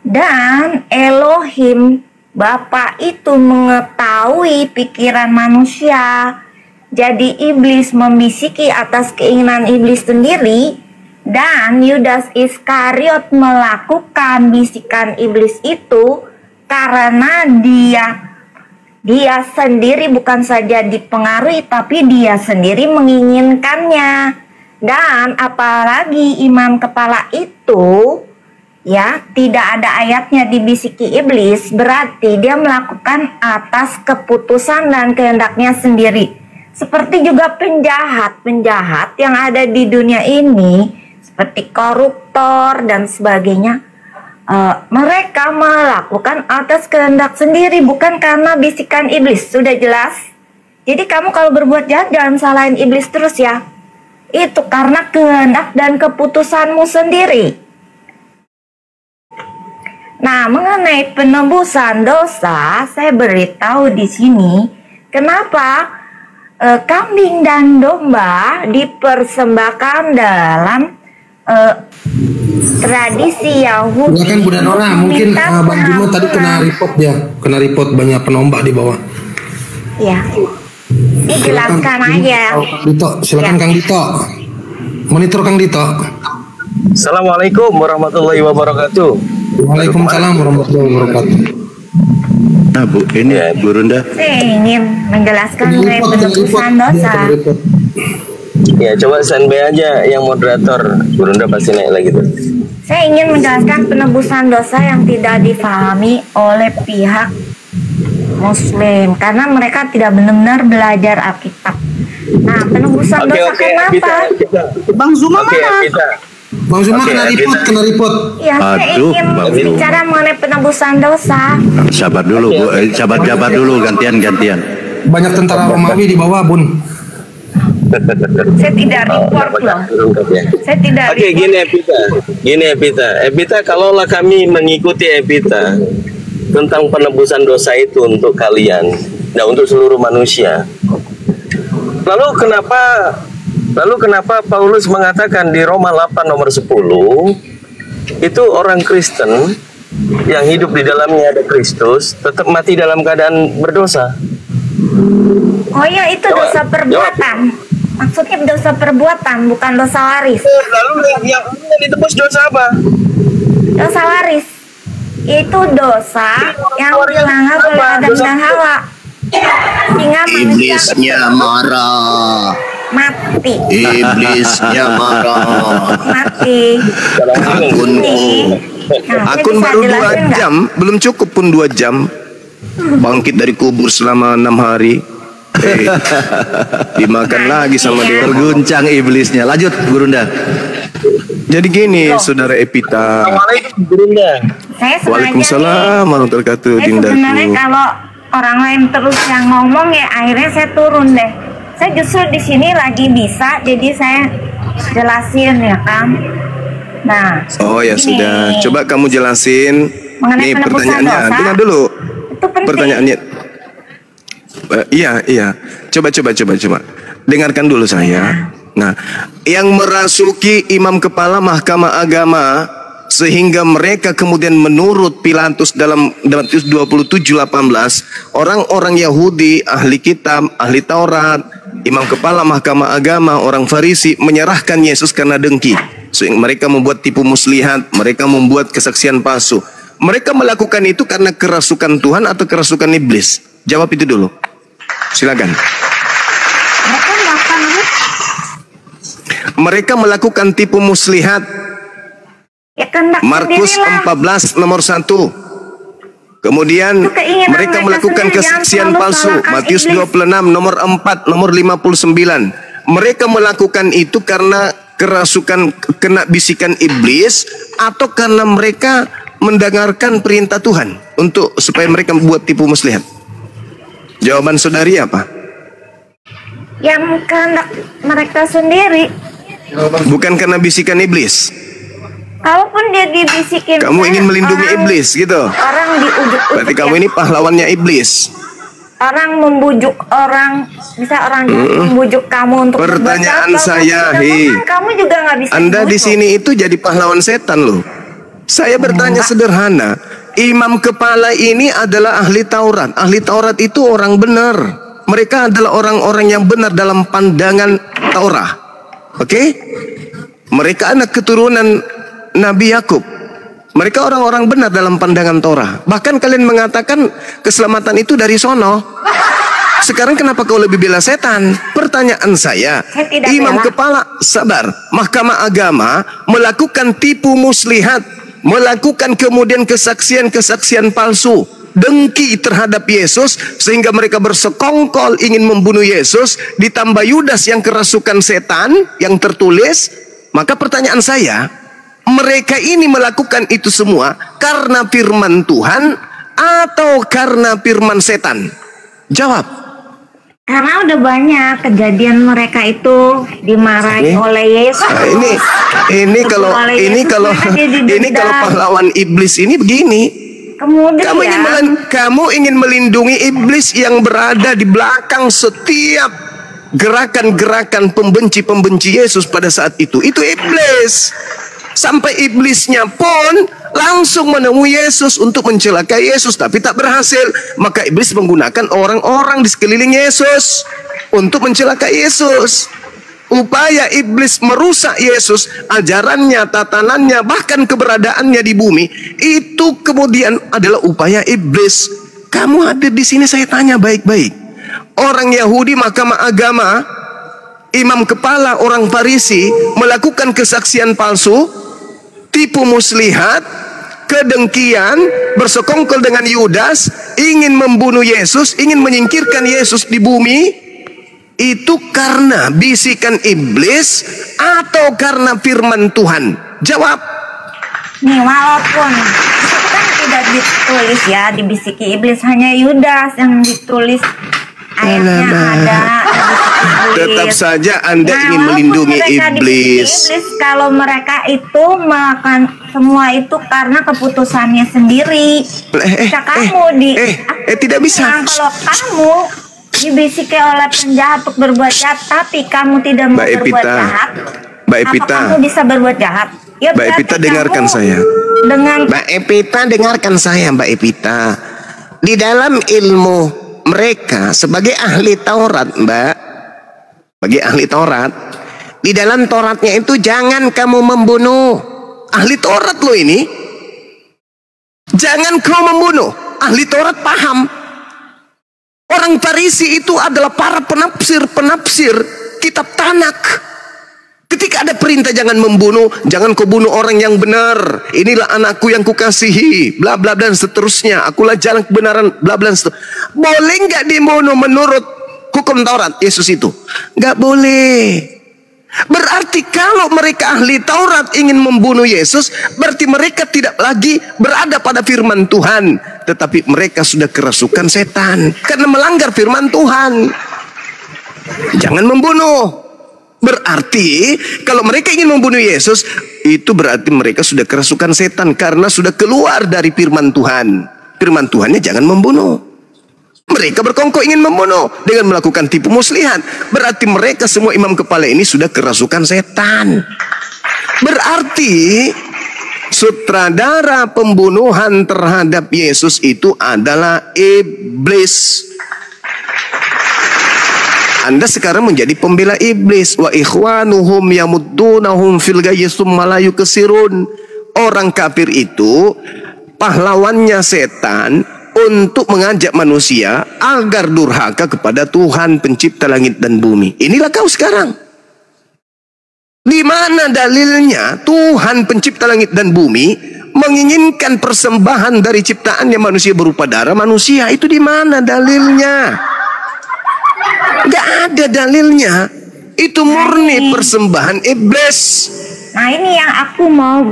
dan Elohim Bapa itu mengetahui pikiran manusia. Jadi iblis membisiki atas keinginan iblis sendiri, dan Yudas Iskariot melakukan bisikan iblis itu karena dia sendiri bukan saja dipengaruhi, tapi dia sendiri menginginkannya. Dan apalagi imam kepala itu ya tidak ada ayatnya dibisiki iblis, berarti dia melakukan atas keputusan dan kehendaknya sendiri. Seperti juga penjahat yang ada di dunia ini, seperti koruptor dan sebagainya, mereka melakukan atas kehendak sendiri, bukan karena bisikan iblis. Sudah jelas? Jadi kamu kalau berbuat jahat jangan salahin iblis terus ya. Itu karena kehendak dan keputusanmu sendiri. Nah, mengenai penebusan dosa, saya beritahu di sini kenapa kambing dan domba dipersembahkan dalam tradisi Yahudi. Silakan Bunda Nora, mungkin Bang Juma tadi kena report banyak penombak di bawah. Ya. Dijelaskan aja. Silakan Kang Dito. Monitor Kang Dito. Assalamualaikum warahmatullahi wabarakatuh. Waalaikumsalam warahmatullahi wabarakatuh. Nah Bu, ini ya, Bu Runda. Saya ingin menjelaskan mengenai penebusan dosa. Ya, coba standby aja yang moderator. Bu Runda pasti naik lagi tuh. Saya ingin menjelaskan penebusan dosa yang tidak difahami oleh pihak Muslim karena mereka tidak benar-benar belajar Alkitab. Nah, penebusan dosa kenapa? Bang Zuma mana? Bang Zuma kena report. Ya, saya ingin bicara mengenai penebusan dosa. Sabar dulu Bu, sabar dulu, gantian. Banyak tentara Romawi di bawah, Bun. Saya tidak report loh. Saya tidak. Oke, gini Epita, kalaulah kami mengikuti Epita tentang penebusan dosa itu untuk kalian dan untuk seluruh manusia. Lalu kenapa Paulus mengatakan di Roma 8 nomor 10 itu orang Kristen yang hidup di dalamnya ada Kristus tetap mati dalam keadaan berdosa? Oh ya, itu dosa perbuatan. Maksudnya dosa perbuatan, bukan dosa waris. Lalu yang ditebus dosa apa? Dosa waris itu dosa yang dilanggar oleh Adam dan Hawa, sehingga iblisnya marah. Mati. Iblisnya marah. Mati. Akun baru 2 jam, belum cukup pun 2 jam. Bangkit dari kubur selama 6 hari. Dimakan lagi sama dia. Terguncang iblisnya. Lanjut, Bu Runda. Jadi gini, Saudara Epita. Assalamualaikum, Bu Runda. Waalaikumsalam warahmatullahi wabarakatuh, Dindaku. Sebenarnya kalau orang lain terus yang ngomong ya akhirnya saya turun deh. Saya justru di sini lagi bisa, jadi saya jelasin ya kan. Nah. Oh ya ini. sudah. Coba kamu jelasin. Mengenai nih pertanyaannya. dosa, Dengar dulu. Itu penting. Pertanyaannya. Iya. Coba. Dengarkan dulu saya. Nah, yang merasuki imam kepala mahkamah agama sehingga mereka kemudian menurut Pilatus dalam Matius 27:18, orang-orang Yahudi, ahli kitab, ahli Taurat, imam kepala mahkamah agama, orang Farisi menyerahkan Yesus karena dengki. Sehingga mereka membuat tipu muslihat, mereka membuat kesaksian palsu. Mereka melakukan itu karena kerasukan Tuhan atau kerasukan iblis? Jawab itu dulu. Silakan. Mereka melakukan Mereka melakukan tipu muslihat Ya kehendak Markus sendirilah. 14 nomor 1. Kemudian Itu keinginan mereka mereka melakukan sendiri, jangan kesaksian selalu palsu. salahkan Matius iblis. 26 nomor 4 nomor 59. Mereka melakukan itu karena kerasukan, kena bisikan iblis, atau karena mereka mendengarkan perintah Tuhan untuk supaya mereka membuat tipu muslihat. Jawaban saudari apa? Yang kehendak mereka sendiri. Bukan karena bisikan iblis. Kalaupun dia dibisikin, Kamu ingin melindungi orang- iblis gitu. Orang diujuk-ujuk. Berarti ya. kamu ini pahlawannya iblis. Orang membujuk orang, bisa orang membujuk kamu untuk Pertanyaan berbuat jahat. saya, Kalau kamu hei. tidak mau, kamu juga nggak bisa. Anda di dibujuk. sini itu jadi pahlawan setan loh. Saya bertanya sederhana. Imam kepala ini adalah ahli Taurat. Ahli Taurat itu orang benar. Mereka adalah orang-orang yang benar dalam pandangan Taurat. Oke? Mereka anak keturunan Nabi Yakub. Mereka orang-orang benar dalam pandangan Torah. Bahkan kalian mengatakan keselamatan itu dari sono. Sekarang kenapa kau lebih bela setan? Pertanyaan saya, tidak imam bela. kepala, sabar, mahkamah agama melakukan tipu muslihat, melakukan kemudian kesaksian-kesaksian palsu, dengki terhadap Yesus, sehingga mereka bersekongkol ingin membunuh Yesus, ditambah Yudas yang kerasukan setan yang tertulis. Maka pertanyaan saya, mereka ini melakukan itu semua karena firman Tuhan atau karena firman setan? Jawab. Karena udah banyak kejadian mereka itu dimarahi oleh Yesus. Nah, ini kalau Oleh ini Yesus, kalau mereka didendam. ini kalau pahlawan iblis ini begini. Kemudian Kamu ingin melindungi iblis yang berada di belakang setiap gerakan-gerakan pembenci-pembenci Yesus pada saat itu. Itu iblis. Sampai iblisnya pun langsung menemui Yesus untuk mencelakai Yesus, tapi tak berhasil. Maka iblis menggunakan orang-orang di sekeliling Yesus untuk mencelakai Yesus. Upaya iblis merusak Yesus, ajarannya, tatanannya, bahkan keberadaannya di bumi, itu kemudian adalah upaya iblis. Kamu hadir di sini, saya tanya baik-baik. Orang Yahudi, mahkamah agama, imam kepala, orang Farisi melakukan kesaksian palsu, tipu muslihat, kedengkian, bersekongkol dengan Yudas, ingin membunuh Yesus, ingin menyingkirkan Yesus di bumi. Itu karena bisikan iblis atau karena firman Tuhan? Jawab. nih, walaupun itu kan tidak ditulis ya, dibisiki iblis, hanya Yudas yang ditulis ayatnya ada dibisiki iblis. Tetap saja Anda ingin walaupun melindungi mereka dibisiki iblis. Kalau mereka itu melakukan semua itu karena keputusannya sendiri. Jika kamu tidak bisa. Kalau kamu dibisiki oleh penjahat untuk berbuat jahat, tapi kamu tidak mau Mbak berbuat Epita, jahat, Mbak apa Epita, kamu bisa berbuat jahat? Ya, Mbak Epita, berarti dengarkan kamu saya. Dengan Mbak Epita, dengarkan saya, Mbak Epita. Di dalam ilmu mereka sebagai ahli Taurat, Mbak, bagi ahli Taurat, di dalam Tauratnya itu jangan kamu membunuh. Ahli Taurat lo ini, jangan kau membunuh. Ahli Taurat paham. Orang Farisi itu adalah para penafsir kitab Tanak. Ketika ada perintah jangan membunuh, jangan kau bunuh orang yang benar. Inilah anakku yang kukasihi, bla bla dan seterusnya. Akulah jalan kebenaran, bla bla. Boleh nggak dibunuh menurut hukum Taurat Yesus itu? Nggak boleh. Berarti kalau mereka ahli Taurat ingin membunuh Yesus, berarti mereka tidak lagi berada pada firman Tuhan, tetapi mereka sudah kerasukan setan karena melanggar firman Tuhan. Jangan membunuh. Berarti kalau mereka ingin membunuh Yesus, itu berarti mereka sudah kerasukan setan karena sudah keluar dari firman Tuhan. Firman Tuhannya jangan membunuh. Mereka berkongkol ingin membunuh dengan melakukan tipu muslihat. Berarti mereka semua imam kepala ini sudah kerasukan setan. Berarti sutradara pembunuhan terhadap Yesus itu adalah iblis. Anda sekarang menjadi pembela iblis. Wa ikhwanuhum yamuddunahum fil ghayyi tsumma la yukasirun. Orang kafir itu pahlawannya setan untuk mengajak manusia agar durhaka kepada Tuhan pencipta langit dan bumi. Inilah kau sekarang. Di mana dalilnya Tuhan pencipta langit dan bumi menginginkan persembahan dari ciptaannya manusia berupa darah manusia? Itu di mana dalilnya? Gak ada dalilnya. Itu murni persembahan iblis. Nah, ini yang aku mau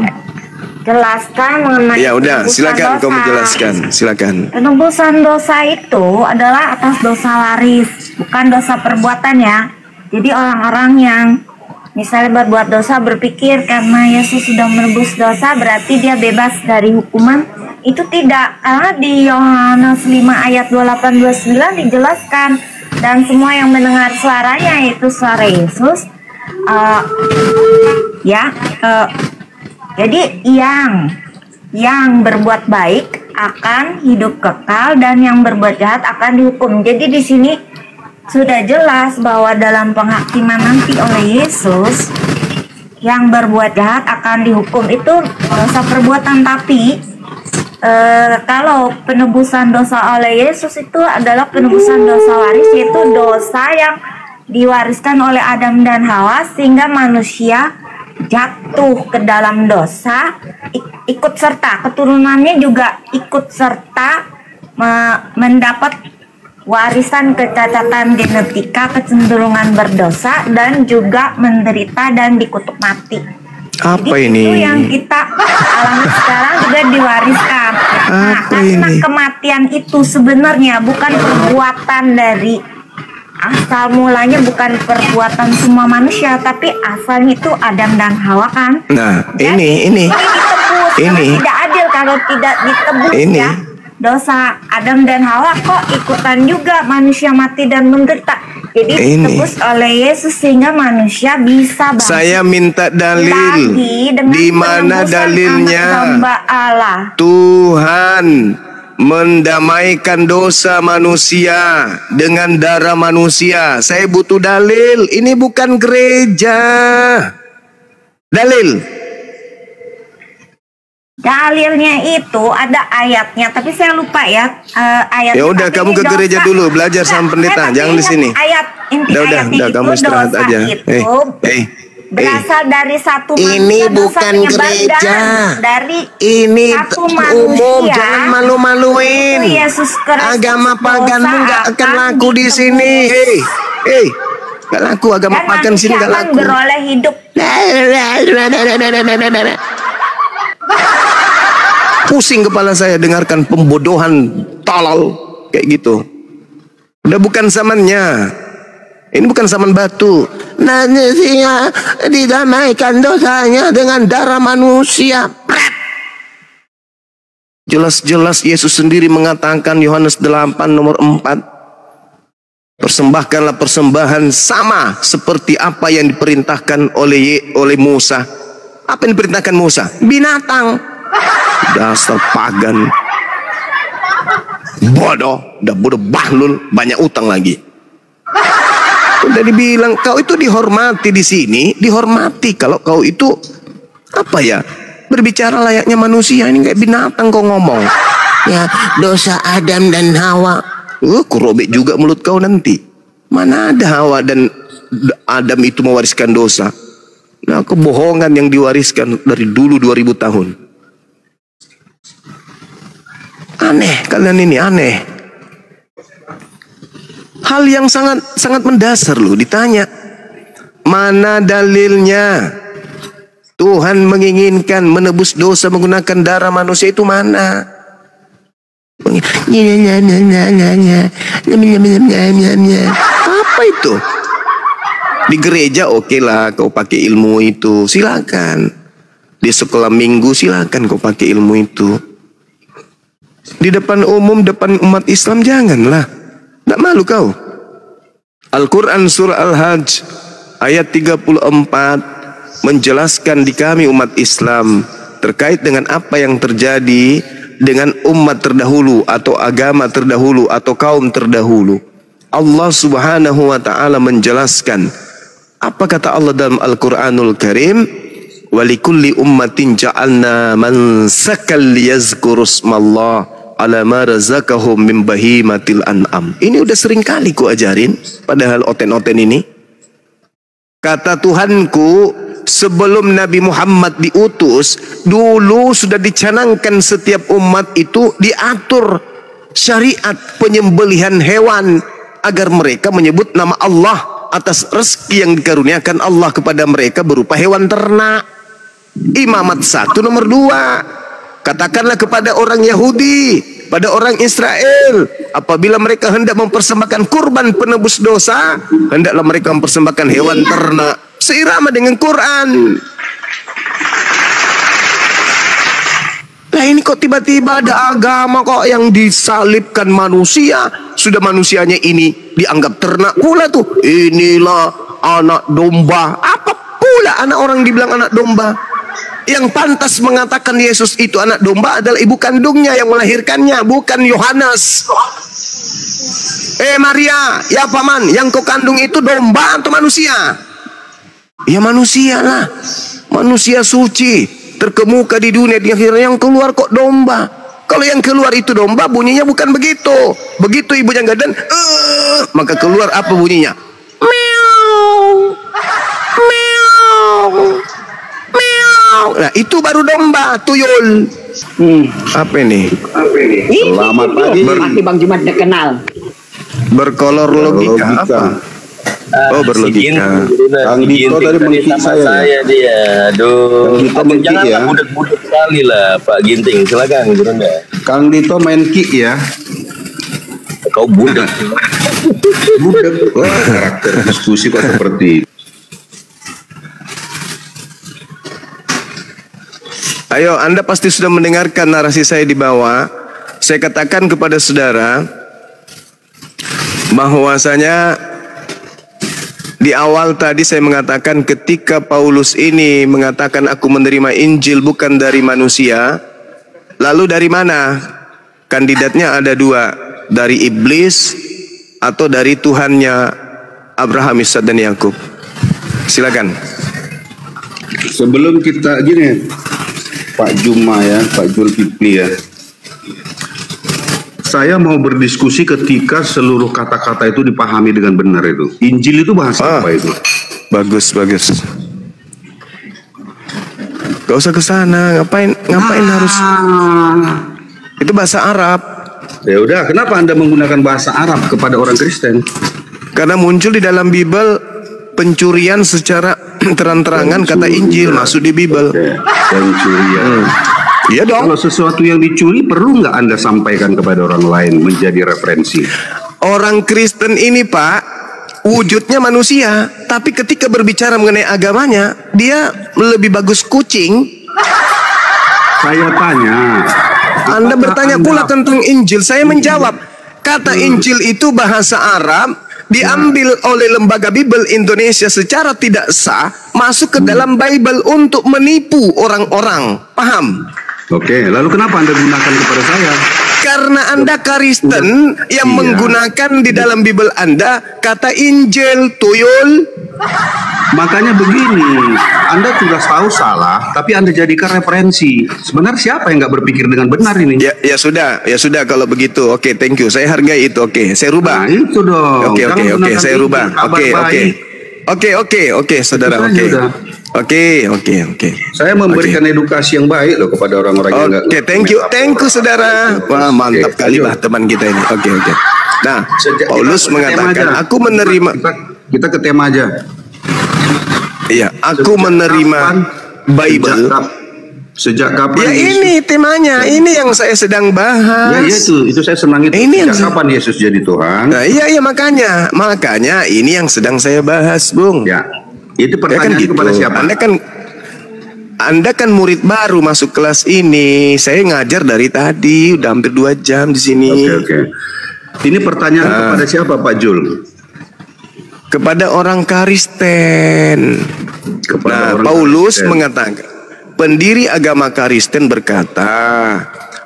jelaskan mengenai. Ya udah, silakan dosa. kamu jelaskan, silakan. Penebusan dosa itu adalah atas dosa waris, bukan dosa perbuatan ya. Jadi orang-orang yang misalnya berbuat dosa berpikir karena Yesus sudah menebus dosa berarti dia bebas dari hukuman. Itu tidak, karena di Yohanes 5 ayat 28-29 dijelaskan, dan semua yang mendengar suaranya, yaitu suara Yesus, jadi yang berbuat baik akan hidup kekal dan yang berbuat jahat akan dihukum. Jadi di sini sudah jelas bahwa dalam penghakiman nanti oleh Yesus, yang berbuat jahat akan dihukum itu dosa perbuatan. Tapi kalau penebusan dosa oleh Yesus itu adalah penebusan dosa waris, yaitu dosa yang diwariskan oleh Adam dan Hawa sehingga manusia jatuh ke dalam dosa, ikut serta keturunannya juga ikut serta mendapat warisan kecacatan genetika, kecenderungan berdosa, dan juga menderita dan dikutuk mati. Apa jadi ini? Itu yang kita alami sekarang juga diwariskan. Nah, karena kematian itu sebenarnya bukan perbuatan dari asal mulanya, bukan perbuatan semua manusia, tapi asalnya itu Adam dan Hawa kan. Nah, jadi, ini ditebus. Ini tidak adil kalau tidak ditebus ya. Dosa Adam dan Hawa kok ikutan juga manusia mati dan menderita. Jadi ditebus oleh Yesus sehingga manusia bisa bangkit. Saya minta dalil. Di mana dalilnya? Tuhan mendamaikan dosa manusia dengan darah manusia. Saya butuh dalil. Ini bukan gereja. Dalil. Dalilnya itu ada ayatnya, tapi saya lupa ya ayatnya. Ya udah, kamu ke gereja dulu, belajar sama pendeta, jangan di sini. Udah, kamu istirahat aja. Berasal dari satu manusia. Ini bukan gereja. Dari ini satu umum, jangan malu-maluin. Agama paganmu nggak akan laku di sini. Nggak laku agama pagan sini, nggak laku. Beroleh hidup. Pusing kepala saya dengarkan pembodohan tolol kayak gitu. Udah bukan zamannya. Ini bukan zaman batu. Manusia didamaikan dosanya dengan darah manusia. Jelas-jelas Yesus sendiri mengatakan, Yohanes 8 nomor 4, persembahkanlah persembahan sama seperti apa yang diperintahkan oleh Musa. Apa yang diperintahkan Musa? Binatang. Dasar pagan, bodoh, udah bodoh bahlul, banyak utang lagi. Udah dibilang kau itu dihormati di sini, dihormati kalau kau itu apa ya, berbicara layaknya manusia. Ini kayak binatang kau ngomong. Ya dosa Adam dan Hawa. Ku robek juga mulut kau nanti. Mana ada Hawa dan Adam itu mewariskan dosa? Nah, kebohongan yang diwariskan dari dulu 2000 tahun. Aneh, kalian ini aneh. Hal yang sangat mendasar loh, ditanya. Mana dalilnya? Tuhan menginginkan menebus dosa menggunakan darah manusia, itu mana? Apa itu? Di gereja oke lah kau pakai ilmu itu, silakan. Di sekolah minggu silakan kau pakai ilmu itu. Di depan umum, depan umat Islam janganlah. Tidak malu kau. Al-Quran surah Al-Hajj ayat 34 menjelaskan di kami umat Islam terkait dengan apa yang terjadi dengan umat terdahulu atau agama terdahulu atau kaum terdahulu. Allah subhanahu wa ta'ala menjelaskan. Apa kata Allah dalam Al-Quranul Karim? Walikulli ummatin ja'alna mansakal yazkurusmallah ala ma razaqahum min bahimatil an'am. Ini udah sering kali ku ajarin, padahal oten-oten ini. Kata Tuhanku, sebelum Nabi Muhammad diutus, dulu sudah dicanangkan setiap umat itu diatur syariat penyembelihan hewan agar mereka menyebut nama Allah atas rezeki yang dikaruniakan Allah kepada mereka berupa hewan ternak. Imamat 1 nomor 2. Katakanlah kepada orang Yahudi, pada orang Israel, apabila mereka hendak mempersembahkan kurban penebus dosa, hendaklah mereka mempersembahkan hewan ternak seirama dengan Quran. Nah ini kok tiba-tiba ada agama kok yang disalibkan manusia, sudah manusianya ini dianggap ternak pula tuh. Inilah anak domba. Apa pula anak orang dibilang anak domba? Yang pantas mengatakan Yesus itu anak domba adalah ibu kandungnya yang melahirkannya, bukan Yohanes. Maria, ya paman, yang kau kandung itu domba atau manusia? Ya manusia lah, manusia suci, terkemuka di dunia, di akhirnya yang keluar kok domba. Kalau yang keluar itu domba, bunyinya bukan begitu. Begitu ibunya gadan, maka keluar apa bunyinya? Meow, meow, meow. Nah itu baru domba, tuyul. Apa ini? Selamat pagi. Masih Bang Jumat udah kenal. Berkolor logika apa? Oh berlogika. Kang Dito tadi mengkik saya dia. Aduh, jangan budek-budek sekali lah Pak Ginting. Silakan Gurunda. Kang Dito main kick ya. Kau budek. Budek. Wah, karakter diskusi kok seperti itu. Ayo, Anda pasti sudah mendengarkan narasi saya di bawah. Saya katakan kepada saudara bahwasanya di awal tadi saya mengatakan ketika Paulus ini mengatakan aku menerima Injil bukan dari manusia, lalu dari mana? Kandidatnya ada 2, dari iblis atau dari Tuhannya Abraham, Ishak dan Yakub. Silakan. Sebelum kita gini, Pak Juma ya, Pak Zulkifli ya. Saya mau berdiskusi ketika seluruh kata-kata itu dipahami dengan benar itu. Injil itu bahasa apa itu? Bagus, bagus. Gak usah ke sana, ngapain harus? Itu bahasa Arab. Ya udah, kenapa Anda menggunakan bahasa Arab kepada orang Kristen? Karena muncul di dalam Bible pencurian secara terang-terangan kata Injil masuk di Bible. Pencurian. Iya dong. Kalau sesuatu yang dicuri perlu nggak Anda sampaikan kepada orang lain menjadi referensi? Orang Kristen ini Pak wujudnya manusia, tapi ketika berbicara mengenai agamanya dia lebih bagus kucing. Saya tanya. Anda bertanya pula tentang Injil, saya menjawab kata Injil itu bahasa Arab, diambil oleh lembaga Bible Indonesia secara tidak sah, masuk ke dalam Bible untuk menipu orang-orang. Paham? Oke, lalu kenapa Anda gunakan kepada saya? Karena Anda Kristen yang menggunakan di dalam Bible Anda kata Injil, tuyul. Makanya begini, Anda sudah tahu salah, tapi Anda jadikan referensi. Sebenarnya siapa yang nggak berpikir dengan benar ini? Ya sudah kalau begitu. Oke, thank you. Saya hargai itu. Oke, saya rubah. Nah, itu dong. Oke, saya rubah. Oke, saudara. Oke. Saya memberikan edukasi yang baik loh kepada orang-orang yang nggak. Oke, thank you, saudara. Wah, mantap kali lah teman kita ini. Oke. Nah, Paulus mengatakan, aku menerima. Kita ke tema aja. Iya, aku menerima Bible. Sejak kapan? Ya Yesus? Ini temanya, ini yang saya sedang bahas. Ya itu saya senang itu. Ini sejak kapan Yesus jadi Tuhan? Nah, iya makanya ini yang sedang saya bahas, Bung. Ya, itu pertanyaan gitu. kepada siapa? Anda kan murid baru masuk kelas ini. Saya ngajar dari tadi, udah hampir 2 jam di sini. Oke. Ini pertanyaan kepada siapa, Pak Jul? Kepada orang Kristen. Paulus mengatakan, pendiri agama Kristen berkata,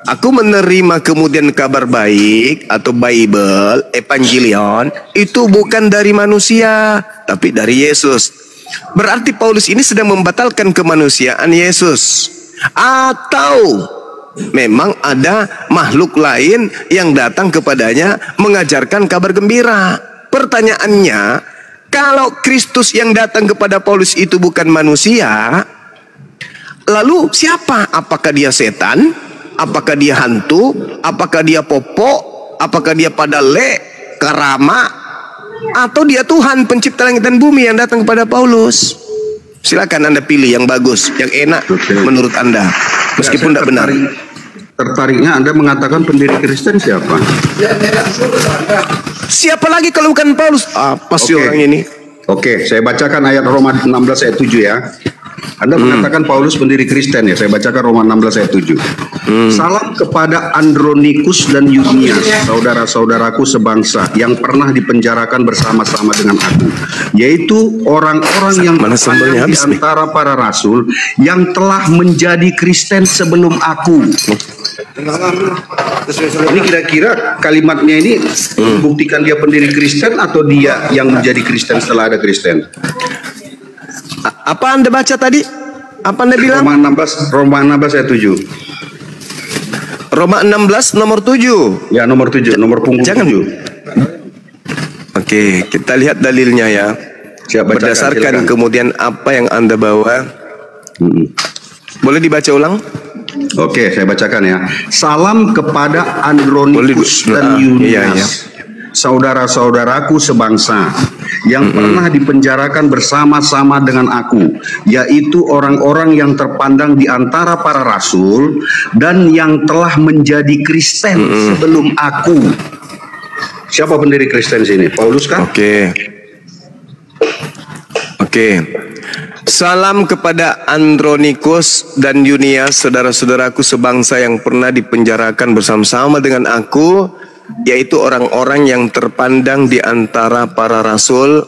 aku menerima kemudian kabar baik atau Bible, Evangelion, itu bukan dari manusia, tapi dari Yesus. Berarti Paulus ini sedang membatalkan kemanusiaan Yesus. Atau memang ada makhluk lain yang datang kepadanya mengajarkan kabar gembira. Pertanyaannya, Kalau Kristus yang datang kepada Paulus itu bukan manusia, lalu siapa? Apakah dia setan? Apakah dia hantu? Apakah dia popok? Apakah dia padale, karama? Atau dia Tuhan pencipta langit dan bumi yang datang kepada Paulus? Silakan Anda pilih yang bagus, yang enak menurut Anda, meskipun tidak benar. Tertariknya Anda mengatakan pendiri Kristen siapa? Siapa lagi kalau bukan Paulus? Apa sih orang ini? Oke, saya bacakan ayat Roma 16 ayat 7 ya. Anda mengatakan Paulus pendiri Kristen ya. Saya bacakan Roma 16 ayat 7. Salam kepada Andronikus dan Yunias, saudara-saudaraku sebangsa yang pernah dipenjarakan bersama-sama dengan aku, yaitu orang-orang yang terpandang di antara para rasul yang telah menjadi Kristen sebelum aku. Ini kira-kira kalimatnya ini membuktikan dia pendiri Kristen atau dia yang menjadi Kristen setelah ada Kristen? Apa Anda baca tadi? Apa Anda bilang? Roma 16 ayat 7. Roma 16 nomor 7. Ya, nomor 7, nomor punggung 7. Oke, kita lihat dalilnya ya. Berdasarkan kemudian apa yang Anda bawa. Boleh dibaca ulang? Oke, saya bacakan ya. Salam kepada Andronikus dan Yunias, saudara-saudaraku sebangsa yang pernah dipenjarakan bersama-sama dengan aku, yaitu orang-orang yang terpandang di antara para rasul dan yang telah menjadi Kristen sebelum aku. Siapa pendiri Kristen sini? Paulus kah? Oke. Salam kepada Andronikus dan Yunias, saudara-saudaraku sebangsa yang pernah dipenjarakan bersama-sama dengan aku, yaitu orang-orang yang terpandang di antara para rasul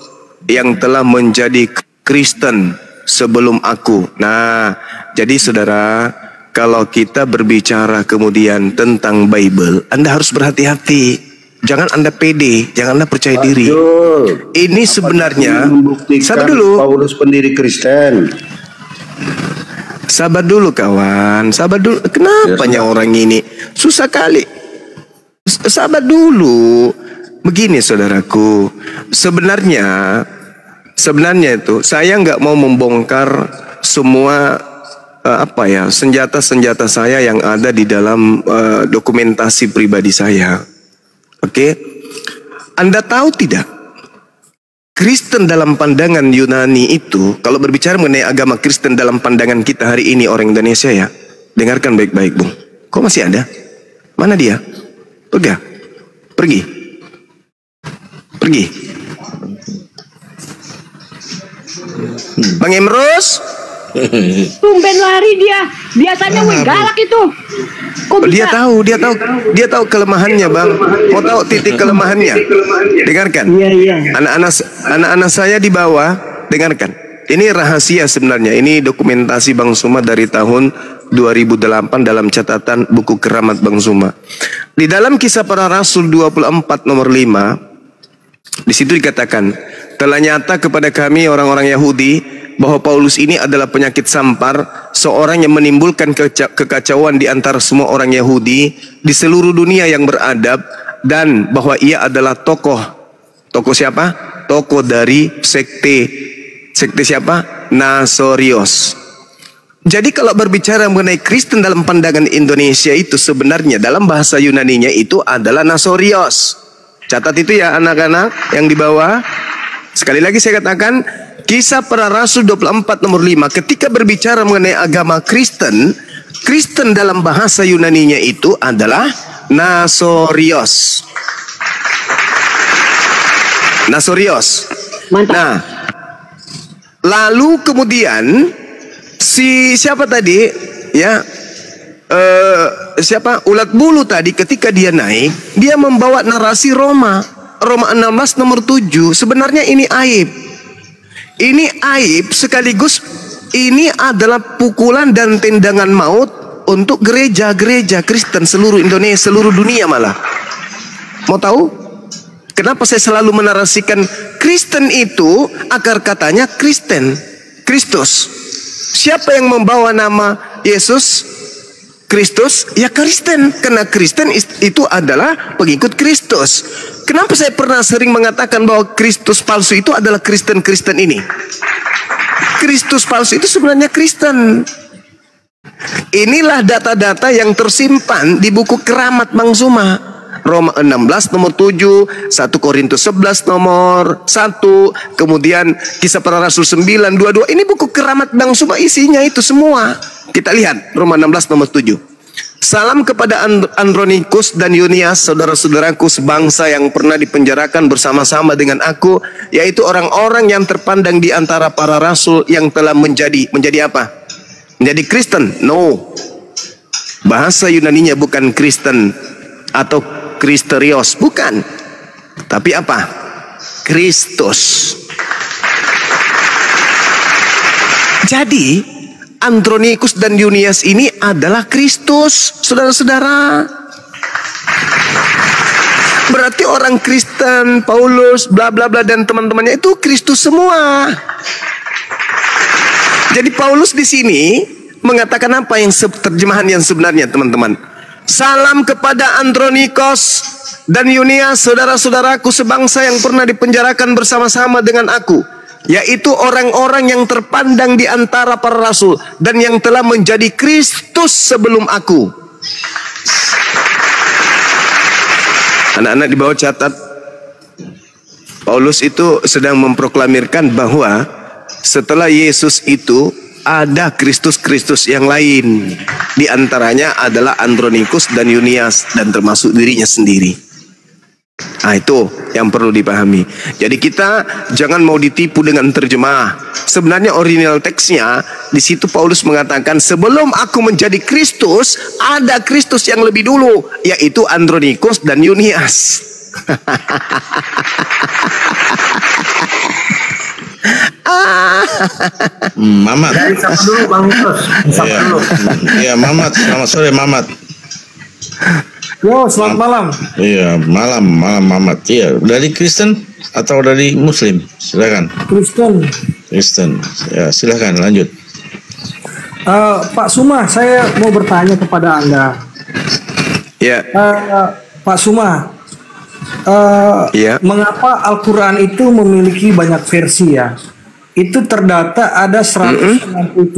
yang telah menjadi Kristen sebelum aku. Nah, jadi saudara, kalau kita berbicara kemudian tentang Bible, Anda harus berhati-hati. Jangan Anda pede, jangan Anda percaya diri. Ini sebenarnya, sabar dulu. Paulus pendiri Kristen. Sabar dulu kawan, sabar dulu. Kenapa orang ini susah kali? Sabar dulu. Begini saudaraku, sebenarnya itu saya nggak mau membongkar semua senjata-senjata saya yang ada di dalam dokumentasi pribadi saya. Oke, Anda tahu tidak? Kristen dalam pandangan Yunani itu, kalau berbicara mengenai agama Kristen dalam pandangan kita hari ini orang Indonesia ya, dengarkan baik-baik Bung. Kok masih ada? Mana dia? Udah, pergi. Bang Emrus? Tumben lari dia. Biasanya galak itu. Kok bisa? Dia tahu kelemahannya, Bang. Mau tahu titik kelemahannya? Dengarkan. Iya. Anak-anak saya di bawah, dengarkan. Ini rahasia sebenarnya. Ini dokumentasi Bang Suma dari tahun 2008 dalam catatan buku Keramat Bang Suma. Di dalam Kisah Para Rasul 24 nomor 5, di situ dikatakan, telah nyata kepada kami orang-orang Yahudi bahwa Paulus ini adalah penyakit sampar, seorang yang menimbulkan kekacauan di antara semua orang Yahudi di seluruh dunia yang beradab, dan bahwa ia adalah tokoh siapa? Tokoh dari sekte siapa? Nasorios. Jadi kalau berbicara mengenai Kristen dalam pandangan Indonesia itu sebenarnya dalam bahasa Yunaninya itu adalah Nasorios. Catat itu ya anak-anak yang di bawah. Sekali lagi saya katakan, Kisah Para Rasul 24 nomor 5, ketika berbicara mengenai agama Kristen, Kristen dalam bahasa Yunaninya itu adalah Nasorios. Mantap. Nah, lalu kemudian siapa tadi? Ya, siapa? Ulat bulu tadi ketika dia naik, dia membawa narasi Roma 16 nomor 7. Sebenarnya ini aib. Ini aib sekaligus ini adalah pukulan dan tendangan maut untuk gereja-gereja Kristen seluruh Indonesia, seluruh dunia malah. Mau tahu? Kenapa saya selalu menarasikan Kristen itu akar katanya Kristus. Siapa yang membawa nama Yesus Kristus? Ya Kristen, karena Kristen itu adalah pengikut Kristus. Kenapa saya pernah sering mengatakan bahwa Kristus palsu itu adalah Kristen-Kristen ini? Kristus palsu itu sebenarnya Kristen. Inilah data-data yang tersimpan di buku Keramat Bang Zuma. Roma 16 nomor 7, 1 Korintus 11 nomor 1, kemudian Kisah Para Rasul 9:22. Ini buku Keramat Bang Zuma, isinya itu semua. Kita lihat Roma 16 nomor 7. Salam kepada Andronikus dan Yunias, saudara-saudaraku sebangsa yang pernah dipenjarakan bersama-sama dengan aku, yaitu orang-orang yang terpandang di antara para rasul yang telah menjadi apa? Menjadi Kristen? No. Bahasa Yunaninya bukan Kristen atau Kristerios, bukan. Tapi apa? Kristus. Jadi Andronikus dan Yunias ini adalah Kristus, saudara-saudara. Berarti orang Kristen, Paulus, bla bla bla dan teman-temannya itu Kristus semua. Jadi Paulus di sini mengatakan apa yang terjemahan yang sebenarnya, teman-teman? Salam kepada Andronikos dan Yunias, saudara-saudaraku sebangsa yang pernah dipenjarakan bersama-sama dengan aku, yaitu orang-orang yang terpandang di antara para rasul dan yang telah menjadi Kristus sebelum aku. Anak-anak di bawah catat, Paulus itu sedang memproklamirkan bahwa setelah Yesus itu ada Kristus-Kristus yang lain. Di antaranya adalah Andronikus dan Yunias dan termasuk dirinya sendiri. Nah, itu yang perlu dipahami. Jadi kita jangan mau ditipu dengan terjemah. Sebenarnya original teksnya di situ Paulus mengatakan sebelum aku menjadi Kristus ada Kristus yang lebih dulu, yaitu Andronikus dan Yunias. Mamat. Sapa dulu Bang Mus. Sapa dulu. Iya, Mamat. Selamat sore, Mamat. Yo, selamat malam. Iya, malam Mamat. Iya, dari Kristen atau dari Muslim? Silakan. Kristen. Ya, silakan lanjut. Pak Suma, saya mau bertanya kepada Anda. Ya. Pak Suma, ya. Mengapa Al-Quran itu memiliki banyak versi ya? Itu terdata ada 197,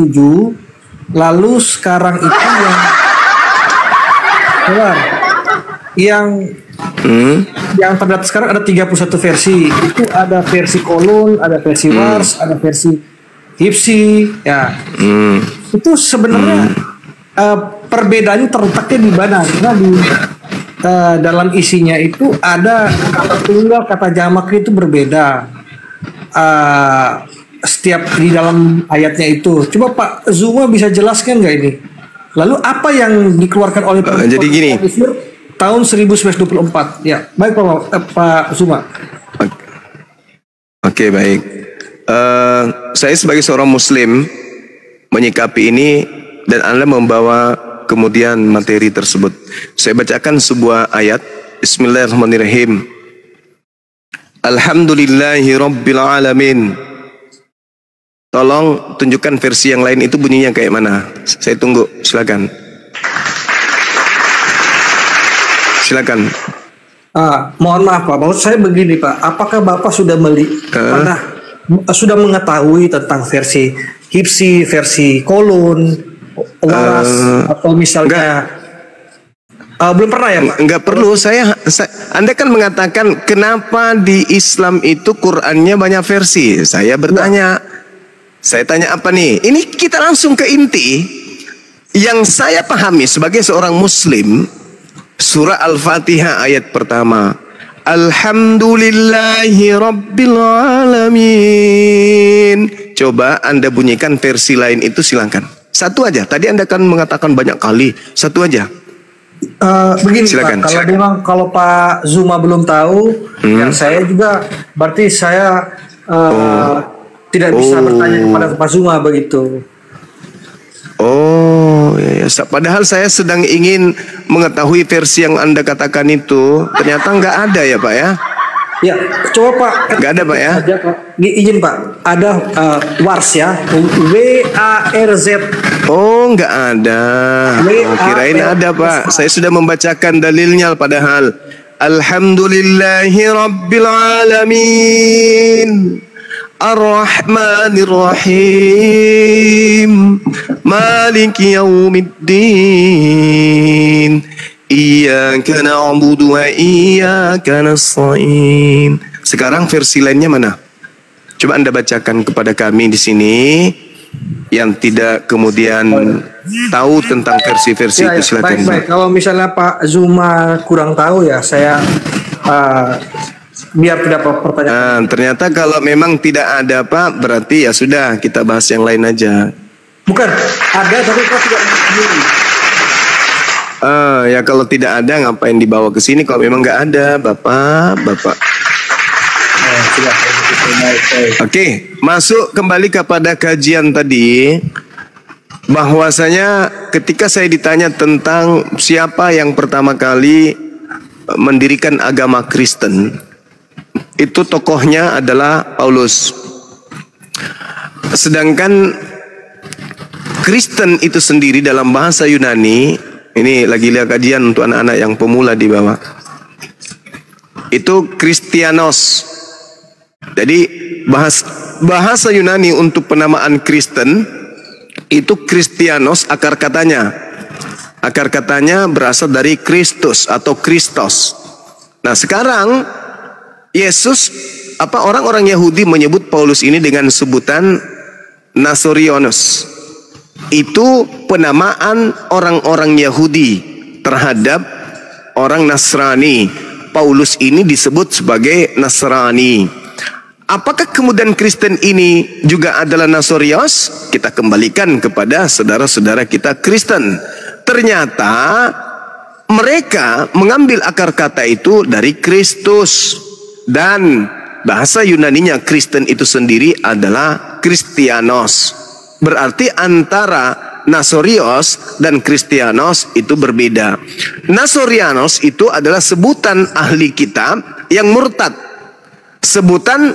lalu sekarang itu yang terdata sekarang ada 31 versi. Itu ada versi kolon, ada versi wars, ada versi hipsi, ya. Itu sebenarnya perbedaannya terletaknya di mana? Karena di dalam isinya itu ada kata tunggal, kata jamak itu berbeda. Setiap di dalam ayatnya itu. Coba Pak Zuma bisa jelaskan nggak ini? Lalu apa yang dikeluarkan oleh jadi gini tahun 1924? Ya, baik Pak Zuma. Oke, baik. Saya sebagai seorang Muslim menyikapi ini dan Anda membawa kemudian materi tersebut. Saya bacakan sebuah ayat. Bismillahirrahmanirrahim. Alhamdulillahi Rabbil Alamin. Tolong tunjukkan versi yang lain itu bunyinya kayak mana. Saya tunggu, silakan. Silakan. Mohon maaf Pak, maksud saya begini Pak. Apakah Bapak sudah sudah mengetahui tentang versi hipsi, versi kolon, waras, atau misalnya belum pernah ya Pak? Enggak perlu. Anda kan mengatakan kenapa di Islam itu Qurannya banyak versi. Saya bertanya. Saya tanya apa nih? Ini kita langsung ke inti. Yang saya pahami sebagai seorang Muslim, surah Al-Fatihah ayat pertama. Alhamdulillahi Rabbil Alamin. Coba Anda bunyikan versi lain itu, silakan. Satu aja. Tadi Anda kan mengatakan banyak kali. Satu aja. Begini silakan, Pak, kalau Pak Zuma belum tahu, ya saya juga berarti saya tidak bisa bertanya kepada Pak Zuma begitu. Ya. Padahal saya sedang ingin mengetahui versi yang Anda katakan itu. Ternyata nggak ada ya Pak ya? Ya, coba Pak. Nggak ada Pak ya? Izin Pak, ada wars ya, WARZ. Oh, nggak ada. Kirain ada Pak. Saya sudah membacakan dalilnya padahal. Alhamdulillahi Rabbil Alamin, Ar-Rahmanir Rahim, Maliki Yaumiddin, Iyyaka na'budu wa iyyaka nasta'in. Sekarang versi lainnya mana? Coba Anda bacakan kepada kami di sini yang tidak kemudian tahu tentang versi-versi itu, silakan. Baik. Kalau misalnya Pak Zuma kurang tahu ya, saya biar tidak pertanyaan. Ternyata kalau memang tidak ada Pak, berarti ya sudah kita bahas yang lain aja. Bukan, ada tapi Pak tidak sendiri. Ya kalau tidak ada ngapain dibawa ke sini kalau memang nggak ada, Bapak. Oke, masuk kembali kepada kajian tadi, bahwasanya ketika saya ditanya tentang siapa yang pertama kali mendirikan agama Kristen, itu tokohnya adalah Paulus. Sedangkan Kristen itu sendiri dalam bahasa Yunani, ini lagi lihat kajian untuk anak-anak yang pemula di bawah, itu Kristianos. Jadi bahasa Yunani untuk penamaan Kristen itu Kristianos, akar katanya berasal dari Kristus atau Kristos. Nah sekarang Yesus, orang-orang Yahudi menyebut Paulus ini dengan sebutan Nasorianus. Itu penamaan orang-orang Yahudi terhadap orang Nasrani. Paulus ini disebut sebagai Nasrani. Apakah kemudian Kristen ini juga adalah Nasorios? Kita kembalikan kepada saudara-saudara kita Kristen. Ternyata mereka mengambil akar kata itu dari Kristus. Dan bahasa Yunaninya Kristen itu sendiri adalah Kristianos. Berarti antara Nasorios dan Kristianos itu berbeda. Nasorianos itu adalah sebutan ahli kitab yang murtad. Sebutan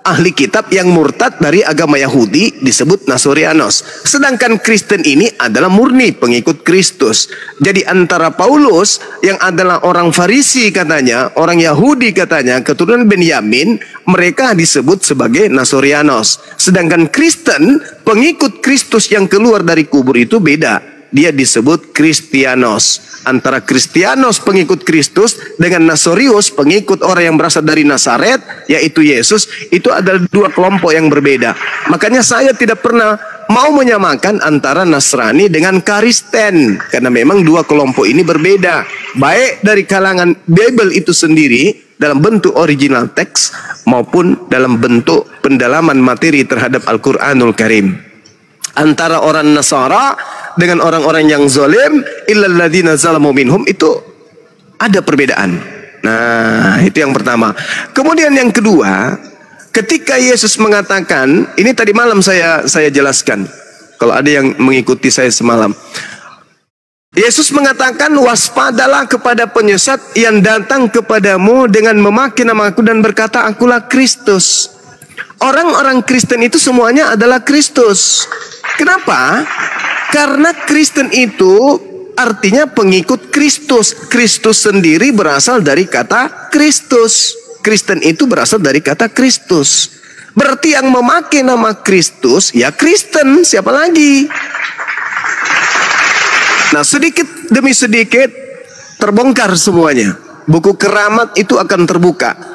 ahli kitab yang murtad dari agama Yahudi disebut Nasorianos. Sedangkan Kristen ini adalah murni pengikut Kristus. Jadi antara Paulus yang adalah orang Farisi katanya, orang Yahudi katanya, keturunan Benyamin, mereka disebut sebagai Nasorianos. Sedangkan Kristen, pengikut Kristus yang keluar dari kubur itu beda. Dia disebut Kristianos. Antara Kristianos pengikut Kristus dengan Nasorius pengikut orang yang berasal dari Nazaret, yaitu Yesus, itu adalah dua kelompok yang berbeda. Makanya saya tidak pernah mau menyamakan antara Nasrani dengan Kristen, karena memang dua kelompok ini berbeda, baik dari kalangan Bible itu sendiri dalam bentuk original teks maupun dalam bentuk pendalaman materi terhadap Al-Quranul Karim. Antara orang Nasara dengan orang-orang yang zalim, illal ladzina zalamu minhum, itu ada perbedaan. Nah, itu yang pertama. Kemudian yang kedua, ketika Yesus mengatakan, ini tadi malam saya jelaskan, kalau ada yang mengikuti saya semalam. Yesus mengatakan, waspadalah kepada penyesat yang datang kepadamu dengan memakai namaku dan berkata, akulah Kristus. Orang-orang Kristen itu semuanya adalah Kristus. Kenapa? Karena Kristen itu artinya pengikut Kristus. Kristus sendiri berasal dari kata Kristus. Kristen itu berasal dari kata Kristus. Berarti yang memakai nama Kristus ya Kristen, siapa lagi? Nah, sedikit demi sedikit terbongkar semuanya. Buku keramat itu akan terbuka.